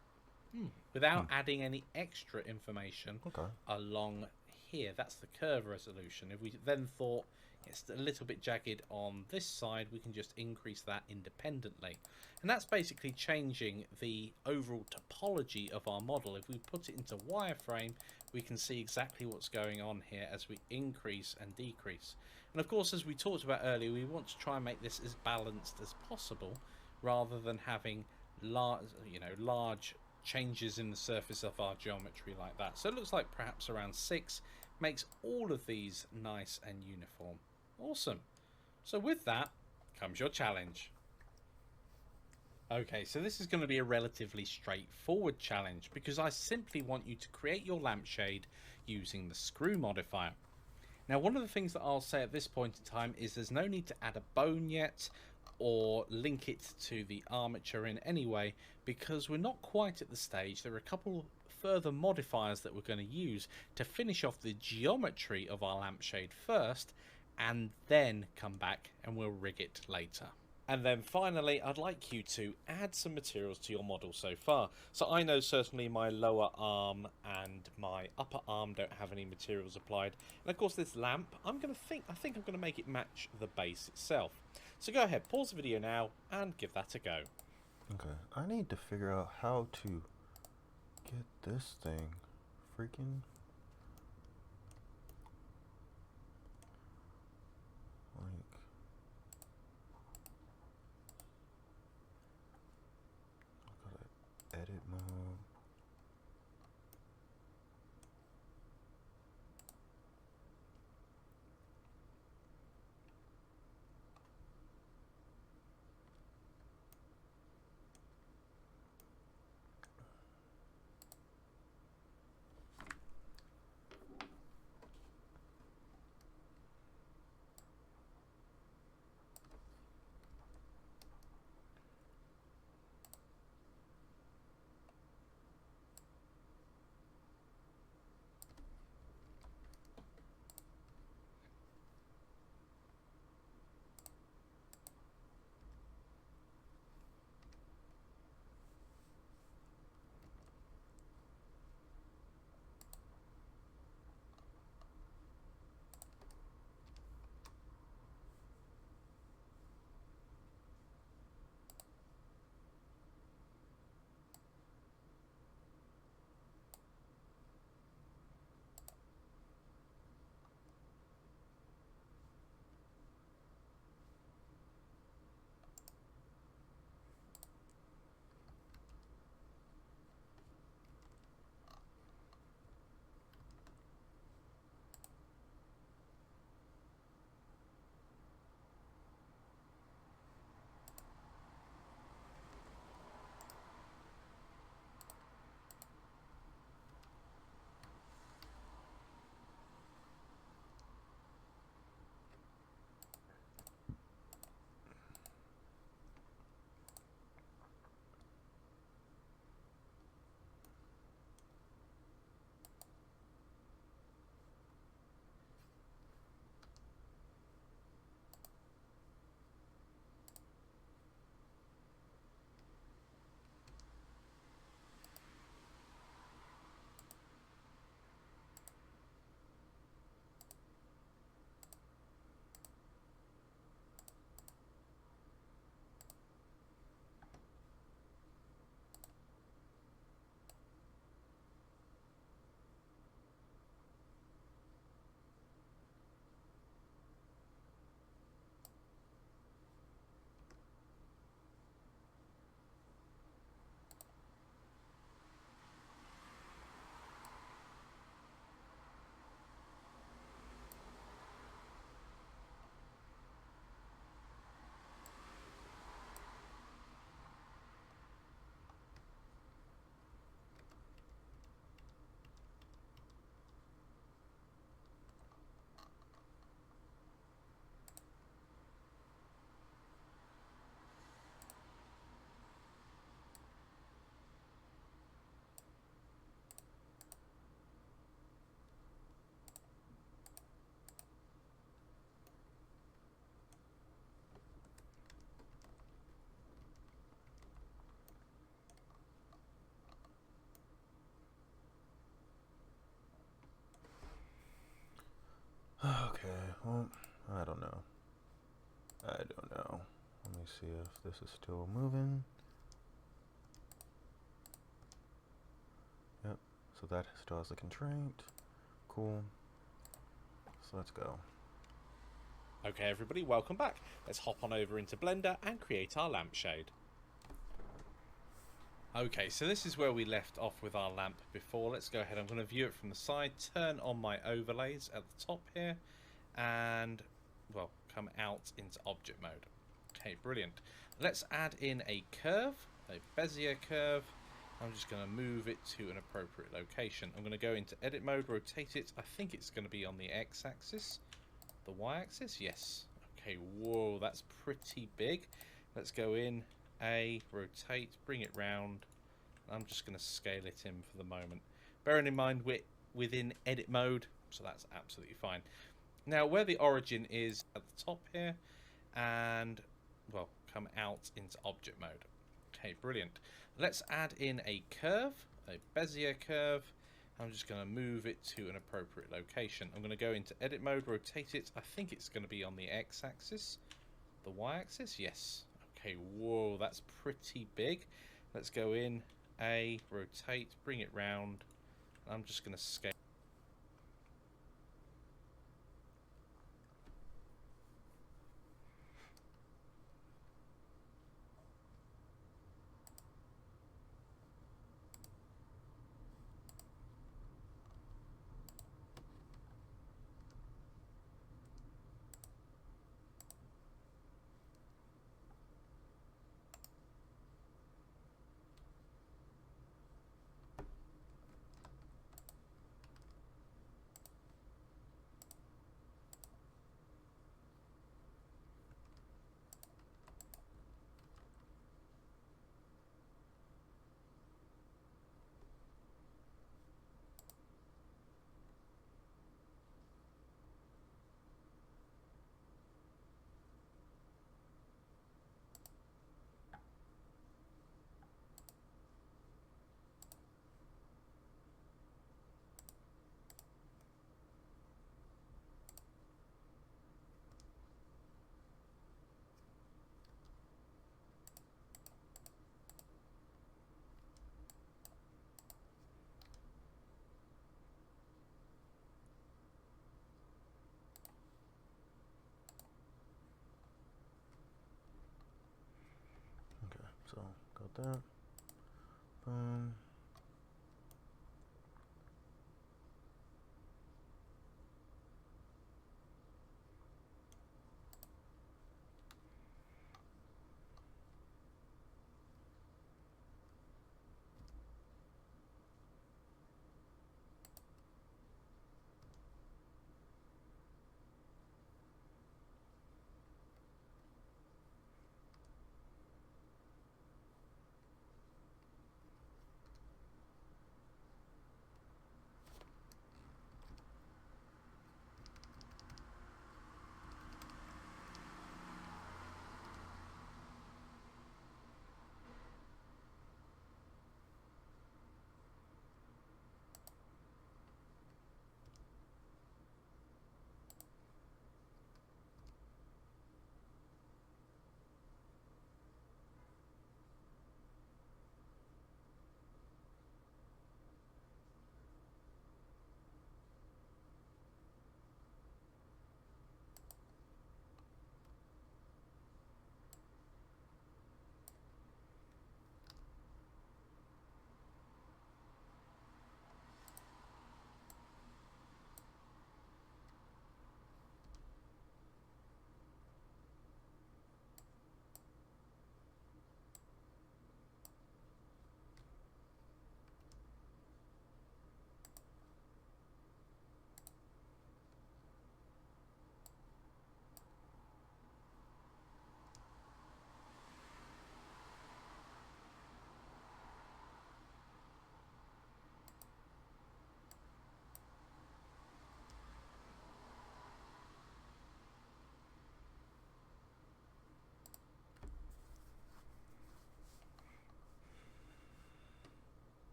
Without adding any extra information along here. That's the curve resolution. If we then thought it's a little bit jagged on this side, we can just increase that independently. And that's basically changing the overall topology of our model. If we put it into wireframe, we can see exactly what's going on here as we increase and decrease. And of course, as we talked about earlier, we want to try and make this as balanced as possible, rather than having large changes in the surface of our geometry like that. So it looks like perhaps around 6 makes all of these nice and uniform. Awesome. So with that comes your challenge. Okay, so this is going to be a relatively straightforward challenge because I simply want you to create your lampshade using the screw modifier. Now, one of the things that I'll say at this point in time is there's no need to add a bone yet or link it to the armature in any way because we're not quite at the stage. There are a couple further modifiers that we're going to use to finish off the geometry of our lampshade first and then come back and we'll rig it later. And then finally, I'd like you to add some materials to your model so far. So I know certainly my lower arm and my upper arm don't have any materials applied. And of course this lamp, I think I'm going to make it match the base itself. So go ahead, pause the video now and give that a go. Okay, I need to figure out how to get this thing freaking like I gotta edit mode. Okay, well, I don't know. Let me see if this is still moving. Yep, so that still has a constraint. Cool. So let's go. Okay everybody, welcome back. Let's hop on over into Blender and create our lampshade. Okay, so this is where we left off with our lamp before. Let's go ahead, I'm going to view it from the side, turn on my overlays at the top here, and, well, come out into object mode. Okay, brilliant. Let's add in a curve, a Bezier curve. I'm just going to move it to an appropriate location. I'm going to go into edit mode, rotate it. I think it's going to be on the x-axis. The y-axis? Yes. Okay, whoa, that's pretty big. Let's go in, A, rotate, bring it round. I'm just going to scale it in for the moment. Bearing in mind we're within edit mode, so that's absolutely fine. Now, where the origin is at the top here, and, well, come out into object mode. Okay, brilliant. Let's add in a curve, a Bezier curve. I'm just going to move it to an appropriate location. I'm going to go into edit mode, rotate it. I think it's going to be on the x-axis. The y-axis? Yes. Okay, whoa, that's pretty big. Let's go in, A, rotate, bring it round. I'm just going to scale. Okay, so got that. Boom.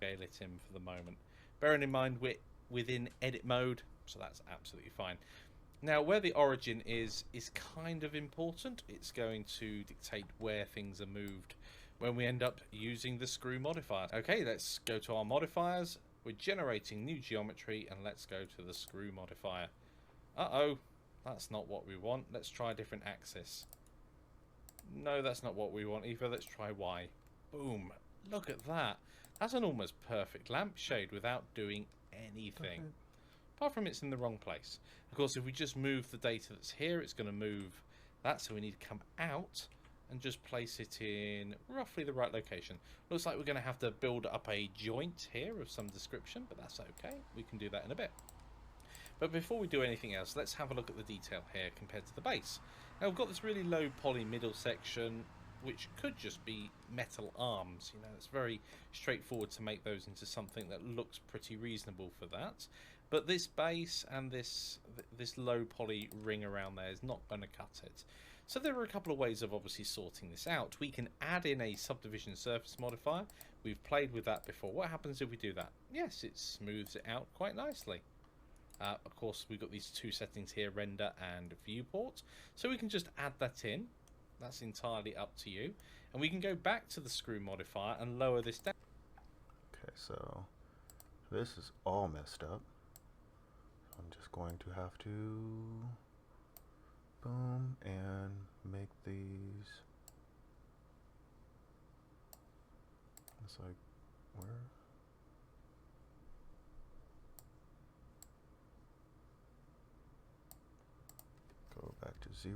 Scale it in for the moment. Bearing in mind we're within edit mode, so that's absolutely fine. Now, where the origin is kind of important. It's going to dictate where things are moved when we end up using the screw modifier. Okay, let's go to our modifiers. We're generating new geometry, and let's go to the screw modifier. Uh-oh, that's not what we want. Let's try a different axis. No, that's not what we want either. Let's try Y. Boom. Look at that. That's an almost perfect lampshade without doing anything. Okay. Apart from it's in the wrong place. Of course, if we just move the data that's here, it's going to move that. So we need to come out and just place it in roughly the right location. Looks like we're going to have to build up a joint here of some description, but that's okay. We can do that in a bit. But before we do anything else, let's have a look at the detail here compared to the base. Now we've got this really low poly middle section, which could just be metal arms. You know, it's very straightforward to make those into something that looks pretty reasonable for that. But this base and this low poly ring around there is not going to cut it. So there are a couple of ways of obviously sorting this out. We can add in a subdivision surface modifier. We've played with that before. What happens if we do that? Yes, it smooths it out quite nicely. Of course, we've got these two settings here, render and viewport. So we can just add that in. That's entirely up to you. And we can go back to the screw modifier and lower this down. Okay, so this is all messed up. I'm just going to have to boom and make these. It's like, where? Go back to 0.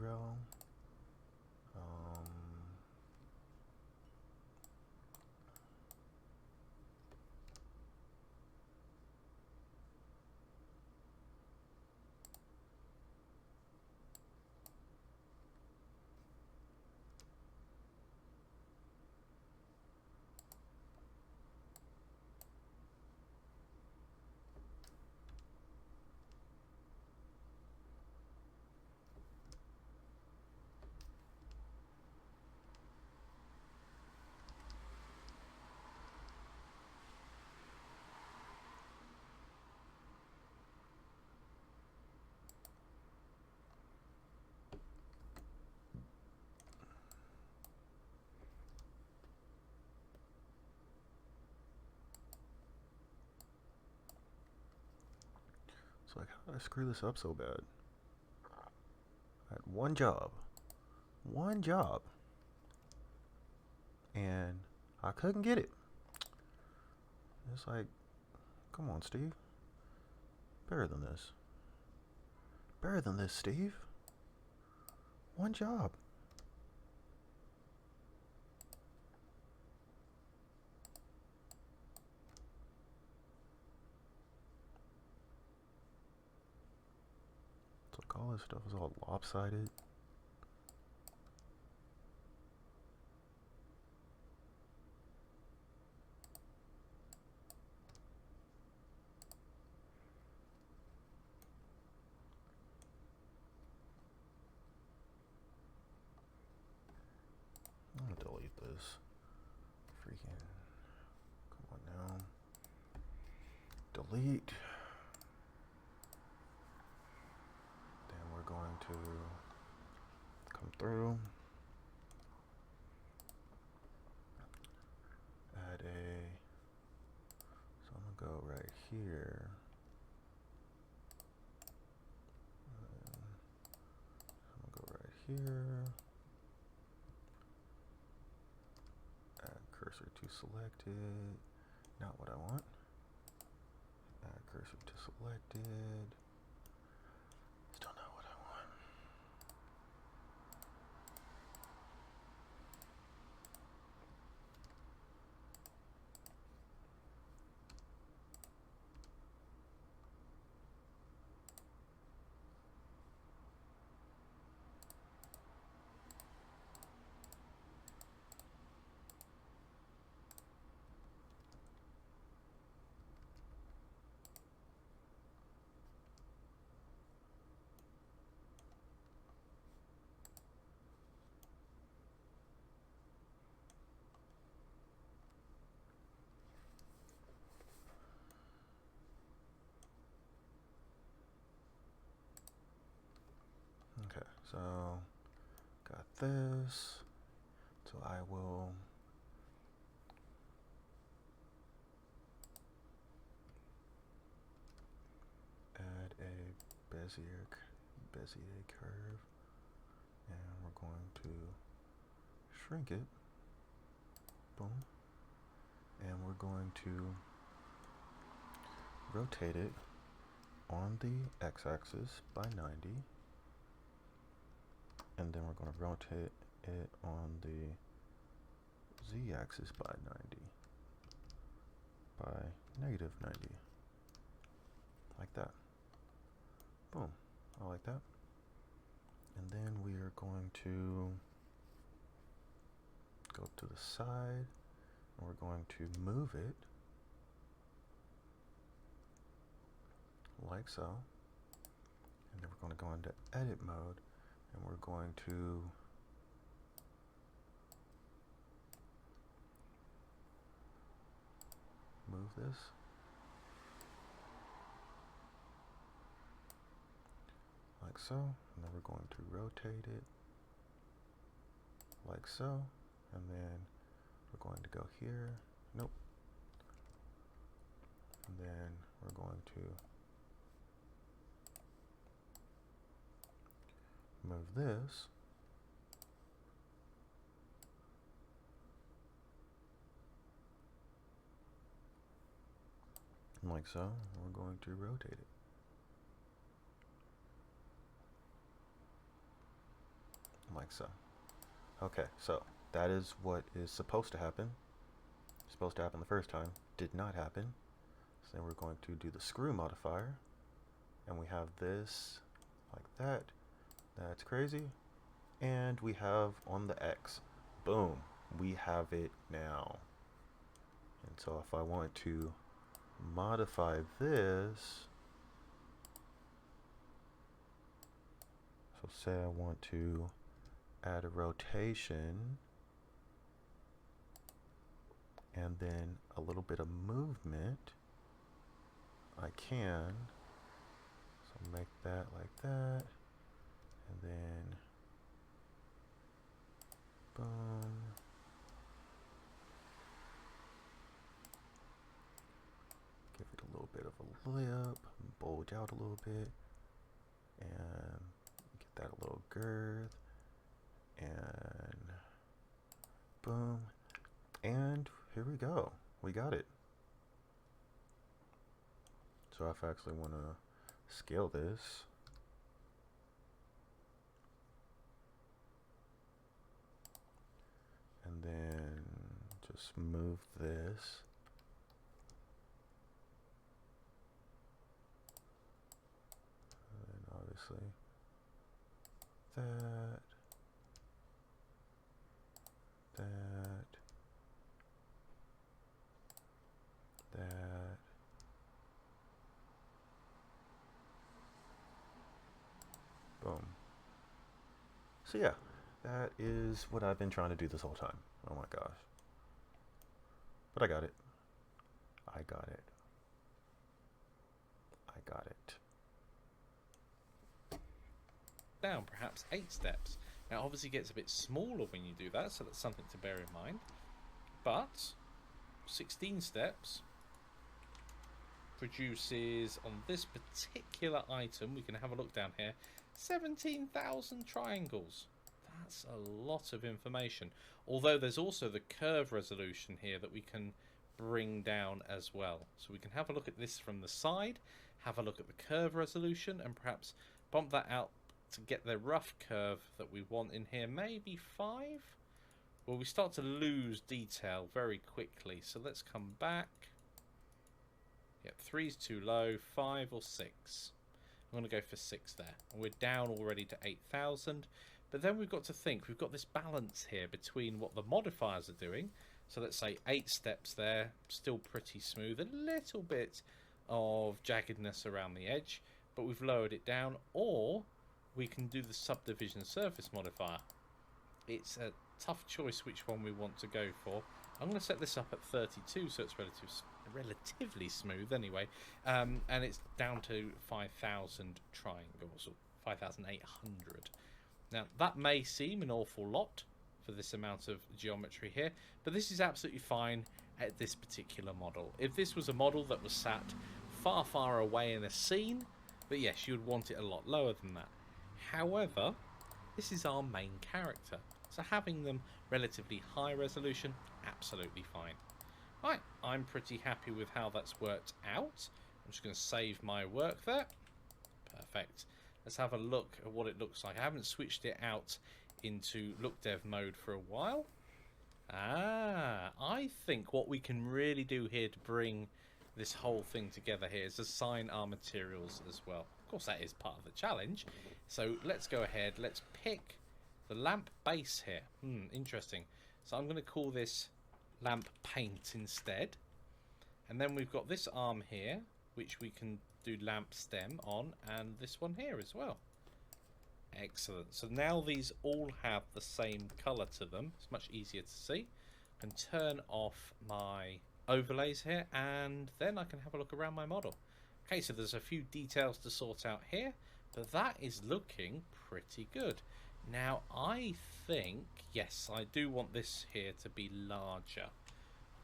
It's like, how did I screw this up so bad? I had one job, and I couldn't get it. It's like, come on, Steve. Better than this. Better than this, Steve. One job. It's like all this stuff is all lopsided. I'm gonna delete this. Freaking. Come on now. Delete. Then we're going to come through. Add a. So I'm gonna go right here. I'm gonna go right here. Cursor to selected, not what I want. Add cursor to selected, still not what I want. Okay, so got this. So I will add a Bezier curve, and we're going to shrink it. Boom. And we're going to rotate it on the x-axis by 90. And then we're going to rotate it on the z-axis by 90, by negative 90, like that. Boom, I like that. And then we are going to go to the side, and we're going to move it like so. And then we're going to go into edit mode, and we're going to move this like so, and then we're going to rotate it like so, and then we're going to go here, nope, and then we're going to move this like so, and we're going to rotate it. Like so. Okay, so that is what is supposed to happen. Supposed to happen the first time. Did not happen. So then we're going to do the screw modifier. And we have this like that. That's crazy. And we have on the X. Boom. We have it now. And so if I want to modify this, so say I want to add a rotation and then a little bit of movement, I can. So make that like that, and then boom. Give it a little bit of a lip, bulge out a little bit, and get that a little girth. And boom, and here we go, we got it. So if I actually want to scale this, and then just move this, and then obviously that, that, boom. So yeah, that is what I've been trying to do this whole time. Oh my gosh. But I got it. I got it. I got it. Down perhaps 8 steps. Now it obviously gets a bit smaller when you do that, so that's something to bear in mind. But 16 steps produces, on this particular item, we can have a look down here, 17,000 triangles. That's a lot of information. Although there's also the curve resolution here that we can bring down as well. So we can have a look at this from the side, have a look at the curve resolution, and perhaps bump that out to get the rough curve that we want in here. Maybe 5? Well, we start to lose detail very quickly. So let's come back. Yep, 3's too low. 5 or 6? I'm going to go for 6 there. And we're down already to 8,000. But then we've got to think, we've got this balance here between what the modifiers are doing. So let's say 8 steps there, still pretty smooth. A little bit of jaggedness around the edge, but we've lowered it down. Or we can do the subdivision surface modifier. It's a tough choice which one we want to go for. I'm going to set this up at 32, so it's relatively smooth anyway. And it's down to 5,000 triangles, or 5,800. Now, that may seem an awful lot for this amount of geometry here, but this is absolutely fine at this particular model. If this was a model that was sat far, far away in a scene, but yes, you'd want it a lot lower than that. However, this is our main character, so having them relatively high resolution, absolutely fine. Right, I'm pretty happy with how that's worked out. I'm just going to save my work there. Perfect. Let's have a look at what it looks like. I haven't switched it out into look dev mode for a while. I think what we can really do here to bring this whole thing together here is assign our materials as well. Of course, that is part of the challenge. So let's go ahead. Let's pick the lamp base here. Interesting. So I'm going to call this lamp paint instead. And then we've got this arm here, which we can do lamp stem on, and this one here as well. Excellent. So now these all have the same color to them. It's much easier to see. I can turn off my overlays here, and then I can have a look around my model. Okay, so there's a few details to sort out here, but that is looking pretty good. Now I think, yes, I do want this here to be larger.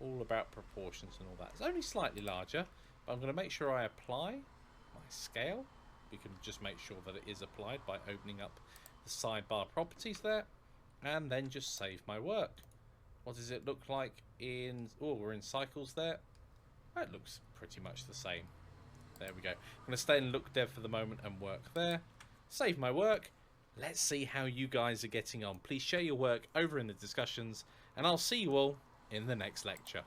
All about proportions and all that. It's only slightly larger, but I'm going to make sure I apply my scale. We can just make sure that it is applied by opening up the sidebar properties there, and then just save my work. What does it look like in... Oh, we're in cycles there. That looks pretty much the same. There we go. I'm going to stay in look dev for the moment and work there. Save my work. Let's see how you guys are getting on. Please share your work over in the discussions, and I'll see you all in the next lecture.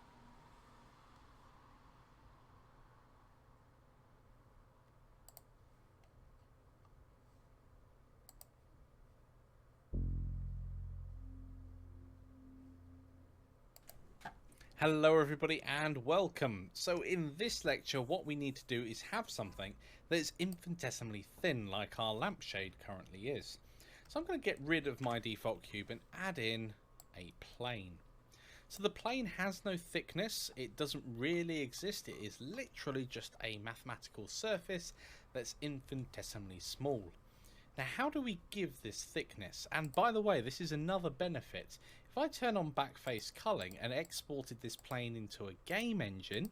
Hello everybody and welcome. So in this lecture what we need to do is have something that is infinitesimally thin like our lampshade currently is. So I'm going to get rid of my default cube and add in a plane. So the plane has no thickness, it doesn't really exist, it is literally just a mathematical surface that's infinitesimally small. Now how do we give this thickness? And by the way, this is another benefit. If I turn on backface culling and exported this plane into a game engine,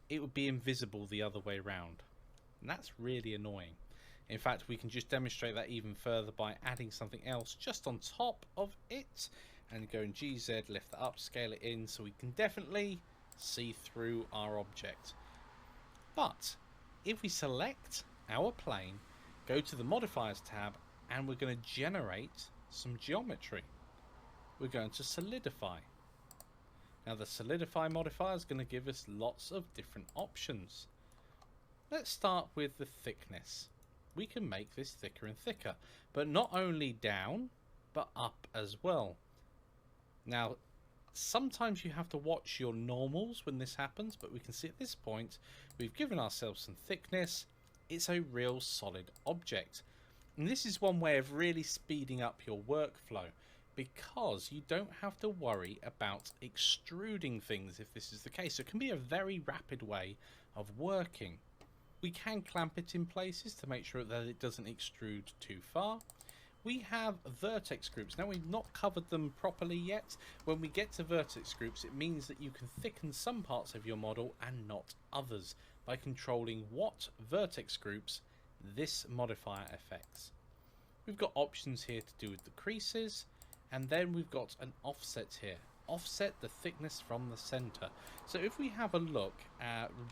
it would be invisible the other way around. And that's really annoying. In fact, we can just demonstrate that even further by adding something else just on top of it. And go in GZ, lift that up, scale it in, so we can definitely see through our object. But if we select our plane, go to the modifiers tab, and we're going to generate some geometry. We're going to solidify. Now the solidify modifier is going to give us lots of different options. Let's start with the thickness. We can make this thicker and thicker, but not only down, but up as well. Now, sometimes you have to watch your normals when this happens, but we can see at this point, we've given ourselves some thickness. It's a real solid object. And this is one way of really speeding up your workflow, because you don't have to worry about extruding things if this is the case. So it can be a very rapid way of working. We can clamp it in places to make sure that it doesn't extrude too far. We have vertex groups. Now we've not covered them properly yet. When we get to vertex groups, it means that you can thicken some parts of your model and not others by controlling what vertex groups this modifier affects. We've got options here to do with the creases, and then we've got an offset here. Offset the thickness from the center. So if we have a look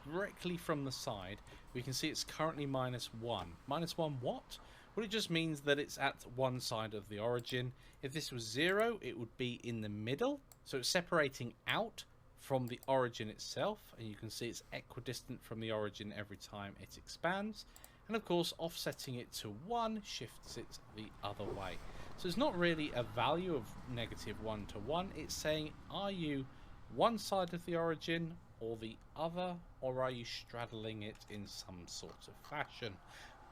directly from the side, we can see it's currently -1. -1 what? Well, it just means that it's at one side of the origin. If this was 0, it would be in the middle. So it's separating out from the origin itself, and you can see it's equidistant from the origin every time it expands. And of course, offsetting it to 1 shifts it the other way. So it's not really a value of -1 to 1. It's saying, are you one side of the origin or the other, or are you straddling it in some sort of fashion?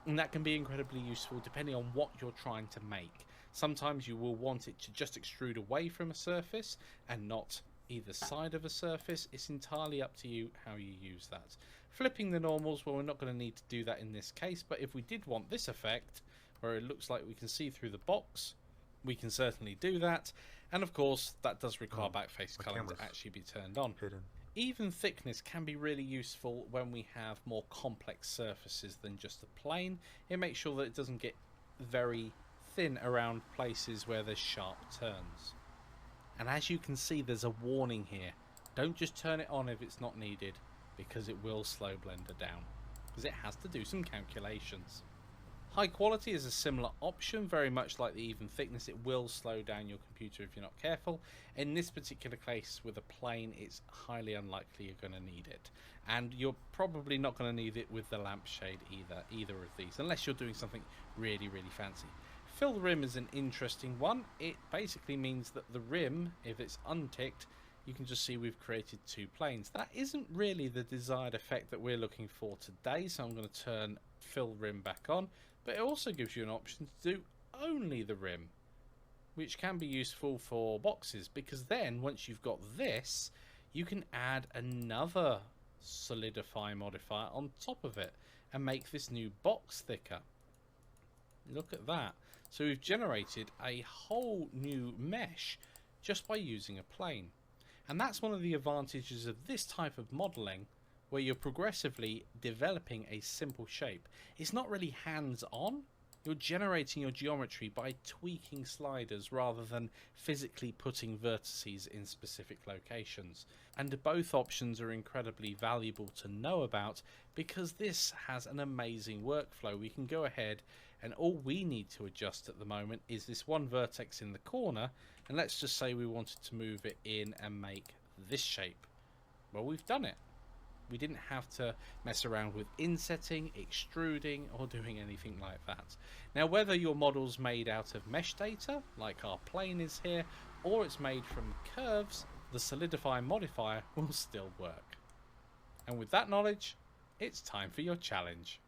And that can be incredibly useful depending on what you're trying to make. Sometimes you will want it to just extrude away from a surface and not either side of a surface. It's entirely up to you how you use that. Flipping the normals, well, we're not going to need to do that in this case, but if we did want this effect where it looks like we can see through the box, we can certainly do that. And of course that does require backface culling to actually be turned on. Hidden. Even thickness can be really useful when we have more complex surfaces than just a plane. It makes sure that it doesn't get very thin around places where there's sharp turns. And as you can see, there's a warning here. Don't just turn it on if it's not needed, because it will slow Blender down, because it has to do some calculations. High quality is a similar option, very much like the even thickness. It will slow down your computer if you're not careful. In this particular case with a plane, it's highly unlikely you're going to need it. And you're probably not going to need it with the lampshade either of these, unless you're doing something really, really fancy. Fill the rim is an interesting one. It basically means that the rim, if it's unticked, you can just see we've created two planes. That isn't really the desired effect that we're looking for today, so I'm going to turn fill rim back on. But it also gives you an option to do only the rim, which can be useful for boxes, because then once you've got this, you can add another solidify modifier on top of it and make this new box thicker. Look at that. So we've generated a whole new mesh just by using a plane. And that's one of the advantages of this type of modeling, where you're progressively developing a simple shape. It's not really hands-on. You're generating your geometry by tweaking sliders rather than physically putting vertices in specific locations. And both options are incredibly valuable to know about, because this has an amazing workflow. We can go ahead and all we need to adjust at the moment is this one vertex in the corner, and let's just say we wanted to move it in and make this shape. Well, we've done it. We didn't have to mess around with insetting, extruding, or doing anything like that. Now, whether your model's made out of mesh data, like our plane is here, or it's made from curves, the solidify modifier will still work. And with that knowledge, it's time for your challenge.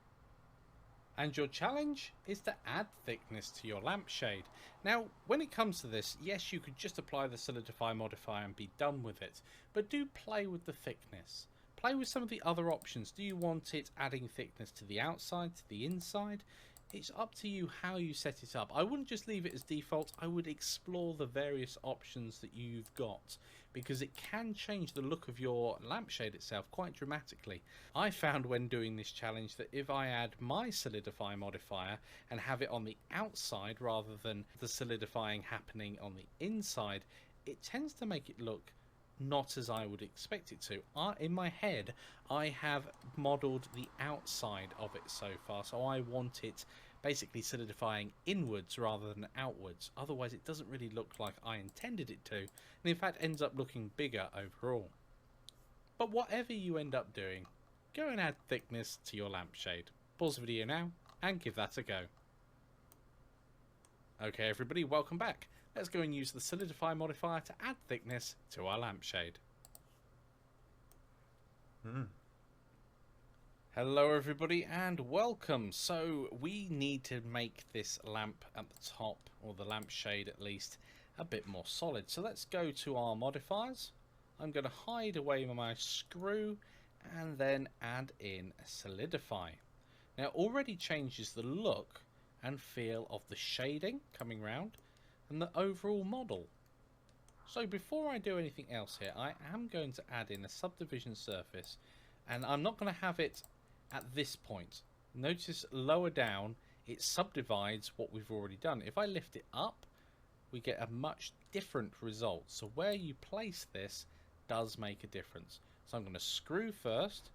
And your challenge is to add thickness to your lampshade. Now, when it comes to this, yes, you could just apply the solidify modifier and be done with it, but do play with the thickness. Play with some of the other options. Do you want it adding thickness to the outside, to the inside? It's up to you how you set it up. I wouldn't just leave it as default. I would explore the various options that you've got, because it can change the look of your lampshade itself quite dramatically. I found when doing this challenge that if I add my solidify modifier and have it on the outside rather than the solidifying happening on the inside, it tends to make it look not as I would expect it to. In my head, I have modelled the outside of it so far, so I want it basically solidifying inwards rather than outwards. Otherwise, it doesn't really look like I intended it to, and in fact ends up looking bigger overall. But whatever you end up doing, go and add thickness to your lampshade. Pause the video now and give that a go. Okay everybody, welcome back. Let's go and use the solidify modifier to add thickness to our lampshade. Hello everybody and welcome. So we need to make this lamp at the top, or the lampshade at least, a bit more solid. So let's go to our modifiers. I'm going to hide away my screw and then add in a solidify. Now it already changes the look and feel of the shading coming round and the overall model. So before I do anything else here, I am going to add in a subdivision surface, and I'm not going to have it at this point. Notice lower down it subdivides what we've already done. If I lift it up, we get a much different result. So where you place this does make a difference. So I'm going to screw first,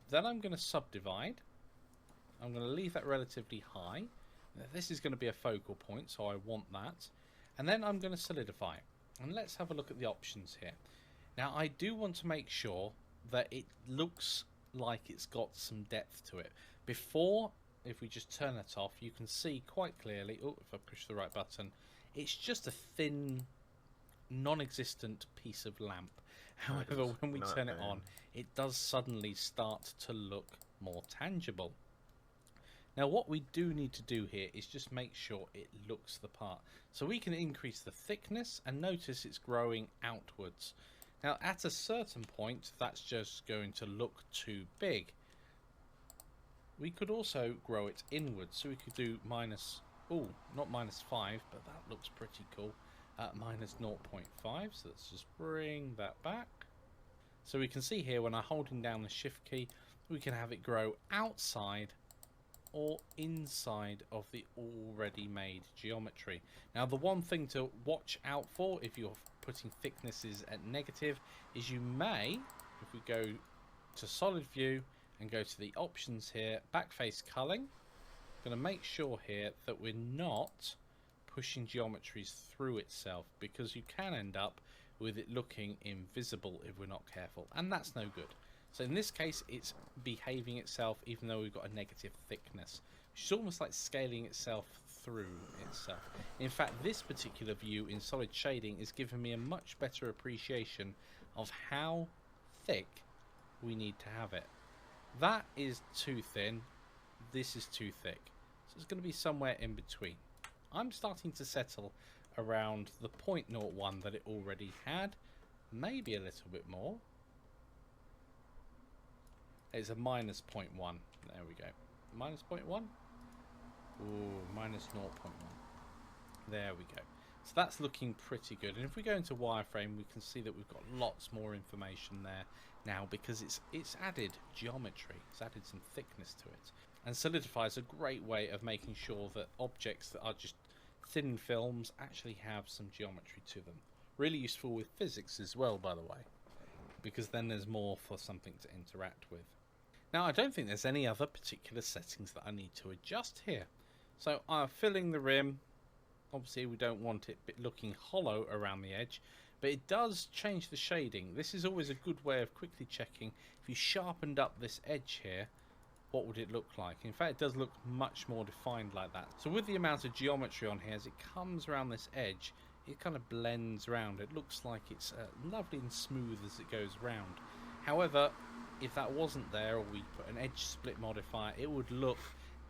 then I'm going to subdivide. I'm going to leave that relatively high. Now, this is going to be a focal point, so I want that. And then I'm going to solidify. And let's have a look at the options here. Now I do want to make sure that it looks like it's got some depth to it. Before, if we just turn that off, you can see quite clearly, oh, if I push the right button, it's just a thin, non-existent piece of lamp. However, when we turn it on, it does suddenly start to look more tangible. Now what we do need to do here is just make sure it looks the part. So we can increase the thickness and notice it's growing outwards. Now at a certain point that's just going to look too big. We could also grow it inwards, so we could do minus, oh, not -5, but that looks pretty cool. Minus 0.5, so let's just bring that back. So we can see here when I'm holding down the shift key, we can have it grow outside or inside of the already made geometry. Now the one thing to watch out for if you're putting thicknesses at negative is you may, if we go to solid view and go to the options here, backface culling, going to make sure here that we're not pushing geometries through itself, because you can end up with it looking invisible if we're not careful, and that's no good. So in this case, it's behaving itself even though we've got a negative thickness, which is almost like scaling itself through itself. In fact, this particular view in solid shading is giving me a much better appreciation of how thick we need to have it. That is too thin, this is too thick, so it's going to be somewhere in between. I'm starting to settle around the 0.01 that it already had, maybe a little bit more. It's a minus 0.1. There we go. Minus 0.1? Ooh, minus 0.1. There we go. So that's looking pretty good. And if we go into wireframe, we can see that we've got lots more information there now, because it's added geometry. It's added some thickness to it. And Solidify is a great way of making sure that objects that are just thin films actually have some geometry to them. Really useful with physics as well, by the way, because then there's more for something to interact with. Now, I don't think there's any other particular settings that I need to adjust here. So I'm filling the rim. Obviously, we don't want it looking hollow around the edge, but it does change the shading. This is always a good way of quickly checking if you sharpened up this edge here, what would it look like? In fact, it does look much more defined like that. So with the amount of geometry on here, as it comes around this edge, it kind of blends around. It looks like it's lovely and smooth as it goes around. However, if that wasn't there, or we put an edge split modifier, it would look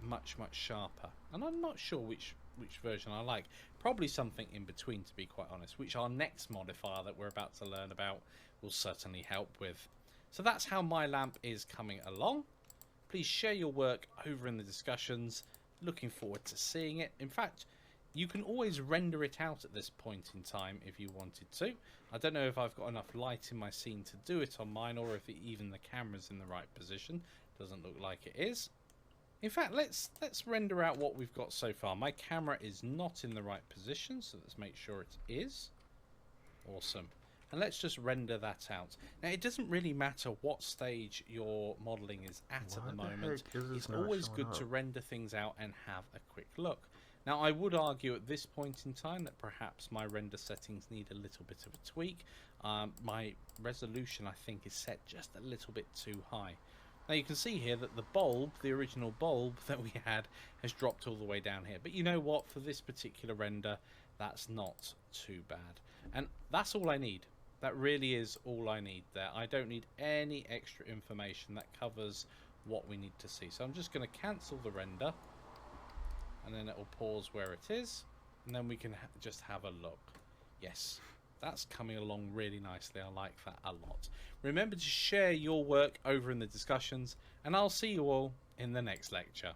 much sharper. And I'm not sure which version I like. Probably something in between, to be quite honest, which our next modifier that we're about to learn about will certainly help with. So that's how my lamp is coming along. Please share your work over in the discussions. Looking forward to seeing it. In fact, you can always render it out at this point in time if you wanted to. I don't know if I've got enough light in my scene to do it on mine, or if even the camera's in the right position. Doesn't look like it is. In fact, let's render out what we've got so far. My camera is not in the right position, so let's make sure it is. Awesome. And let's just render that out. Now, it doesn't really matter what stage your modeling is at the moment. It's always good to render things out and have a quick look. Now, I would argue at this point in time that perhaps my render settings need a little bit of a tweak. My resolution, I think, is set just a little bit too high. Now, you can see here that the bulb, the original bulb that we had, has dropped all the way down here. But you know what? For this particular render, that's not too bad. And that's all I need. That really is all I need there. I don't need any extra information. That covers what we need to see. So I'm just going to cancel the render, and then it will pause where it is, and then we can just have a look. Yes, that's coming along really nicely. I like that a lot. Remember to share your work over in the discussions, and I'll see you all in the next lecture.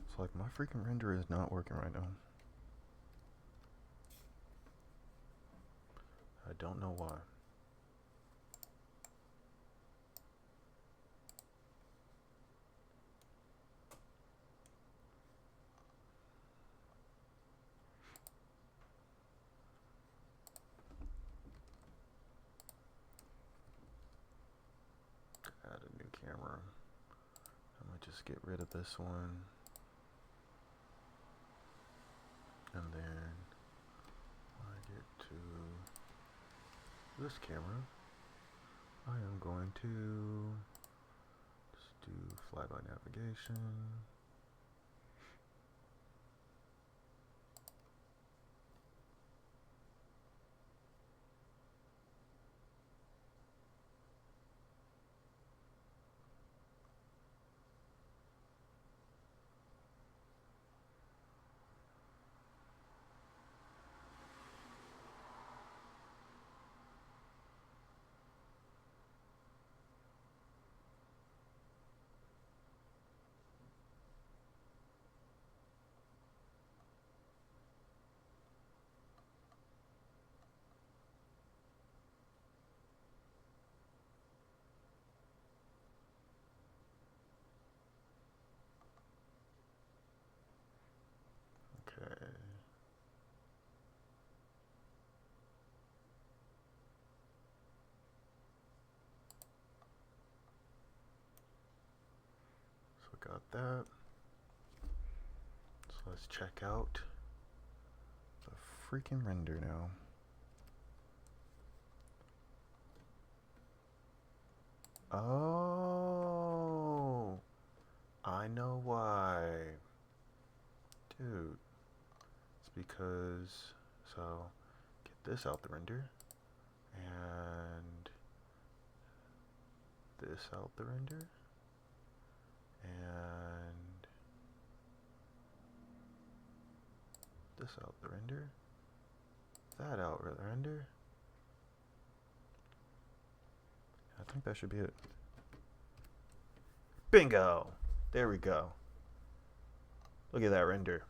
It's like my freaking render is not working right now. I don't know why. Add a new camera. I might just get rid of this one. And then when I get to this camera, I am I'm going to just do flyby navigation. Okay. So we got that. So let's check out the freaking render now. Oh, I know why. Dude, it's because, so get this out the render and this out the render and this out the render, that out the render. I think that should be it. Bingo! There we go. Look at that render.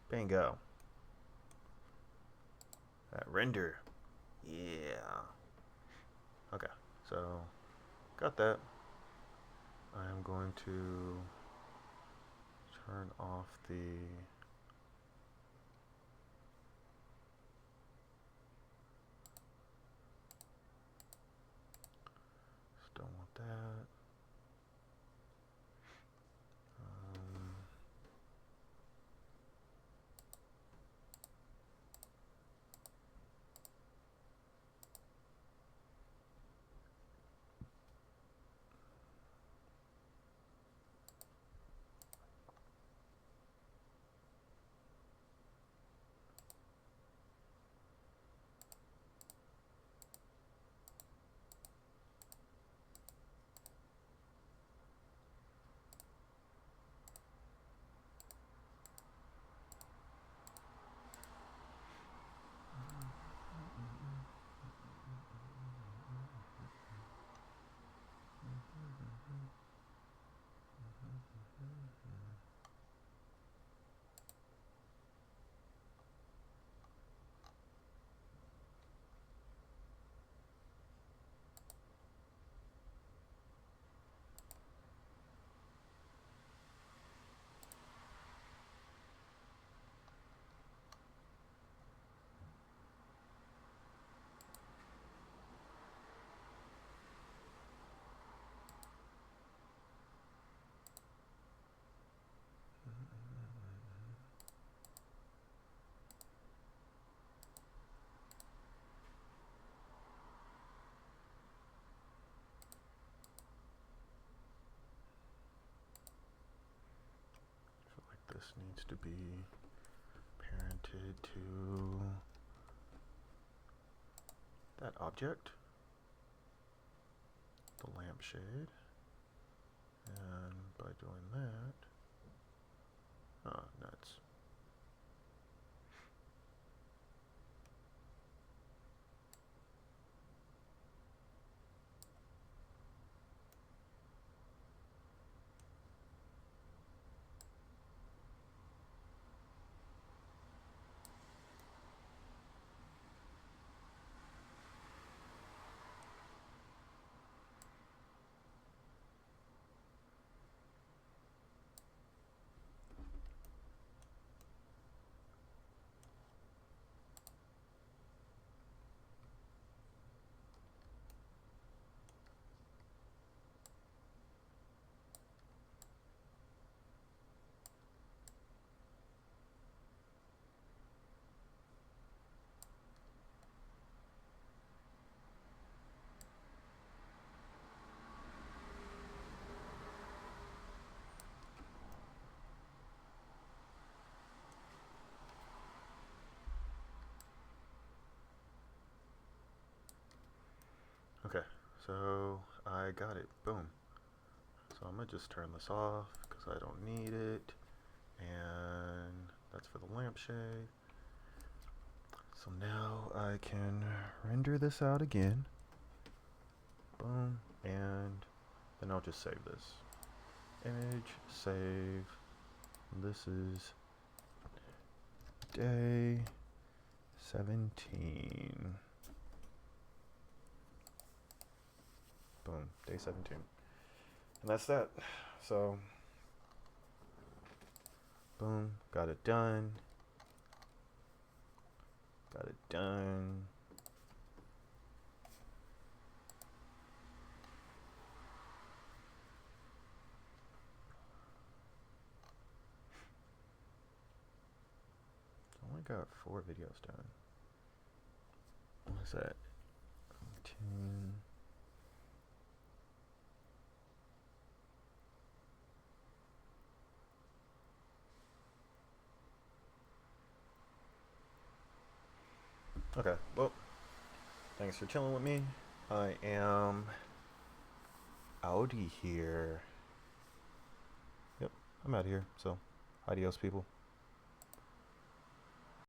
Bingo. That render. Yeah. Okay, so got that. I am going to turn off the don't want that. I feel like this needs to be parented to that object, the lampshade, and by doing that, oh, nuts. So I got it. Boom. So I'm gonna just turn this off because I don't need it. And that's for the lampshade. So now I can render this out again. Boom. And then I'll just save this. Image, save. This is day 17. Boom, day 17. And that's that. So, boom, got it done. Got it done. Only got 4 videos done. What is that? 10. Okay, well, thanks for chilling with me. I am outie here. Yep, I'm out of here. So, adios, people.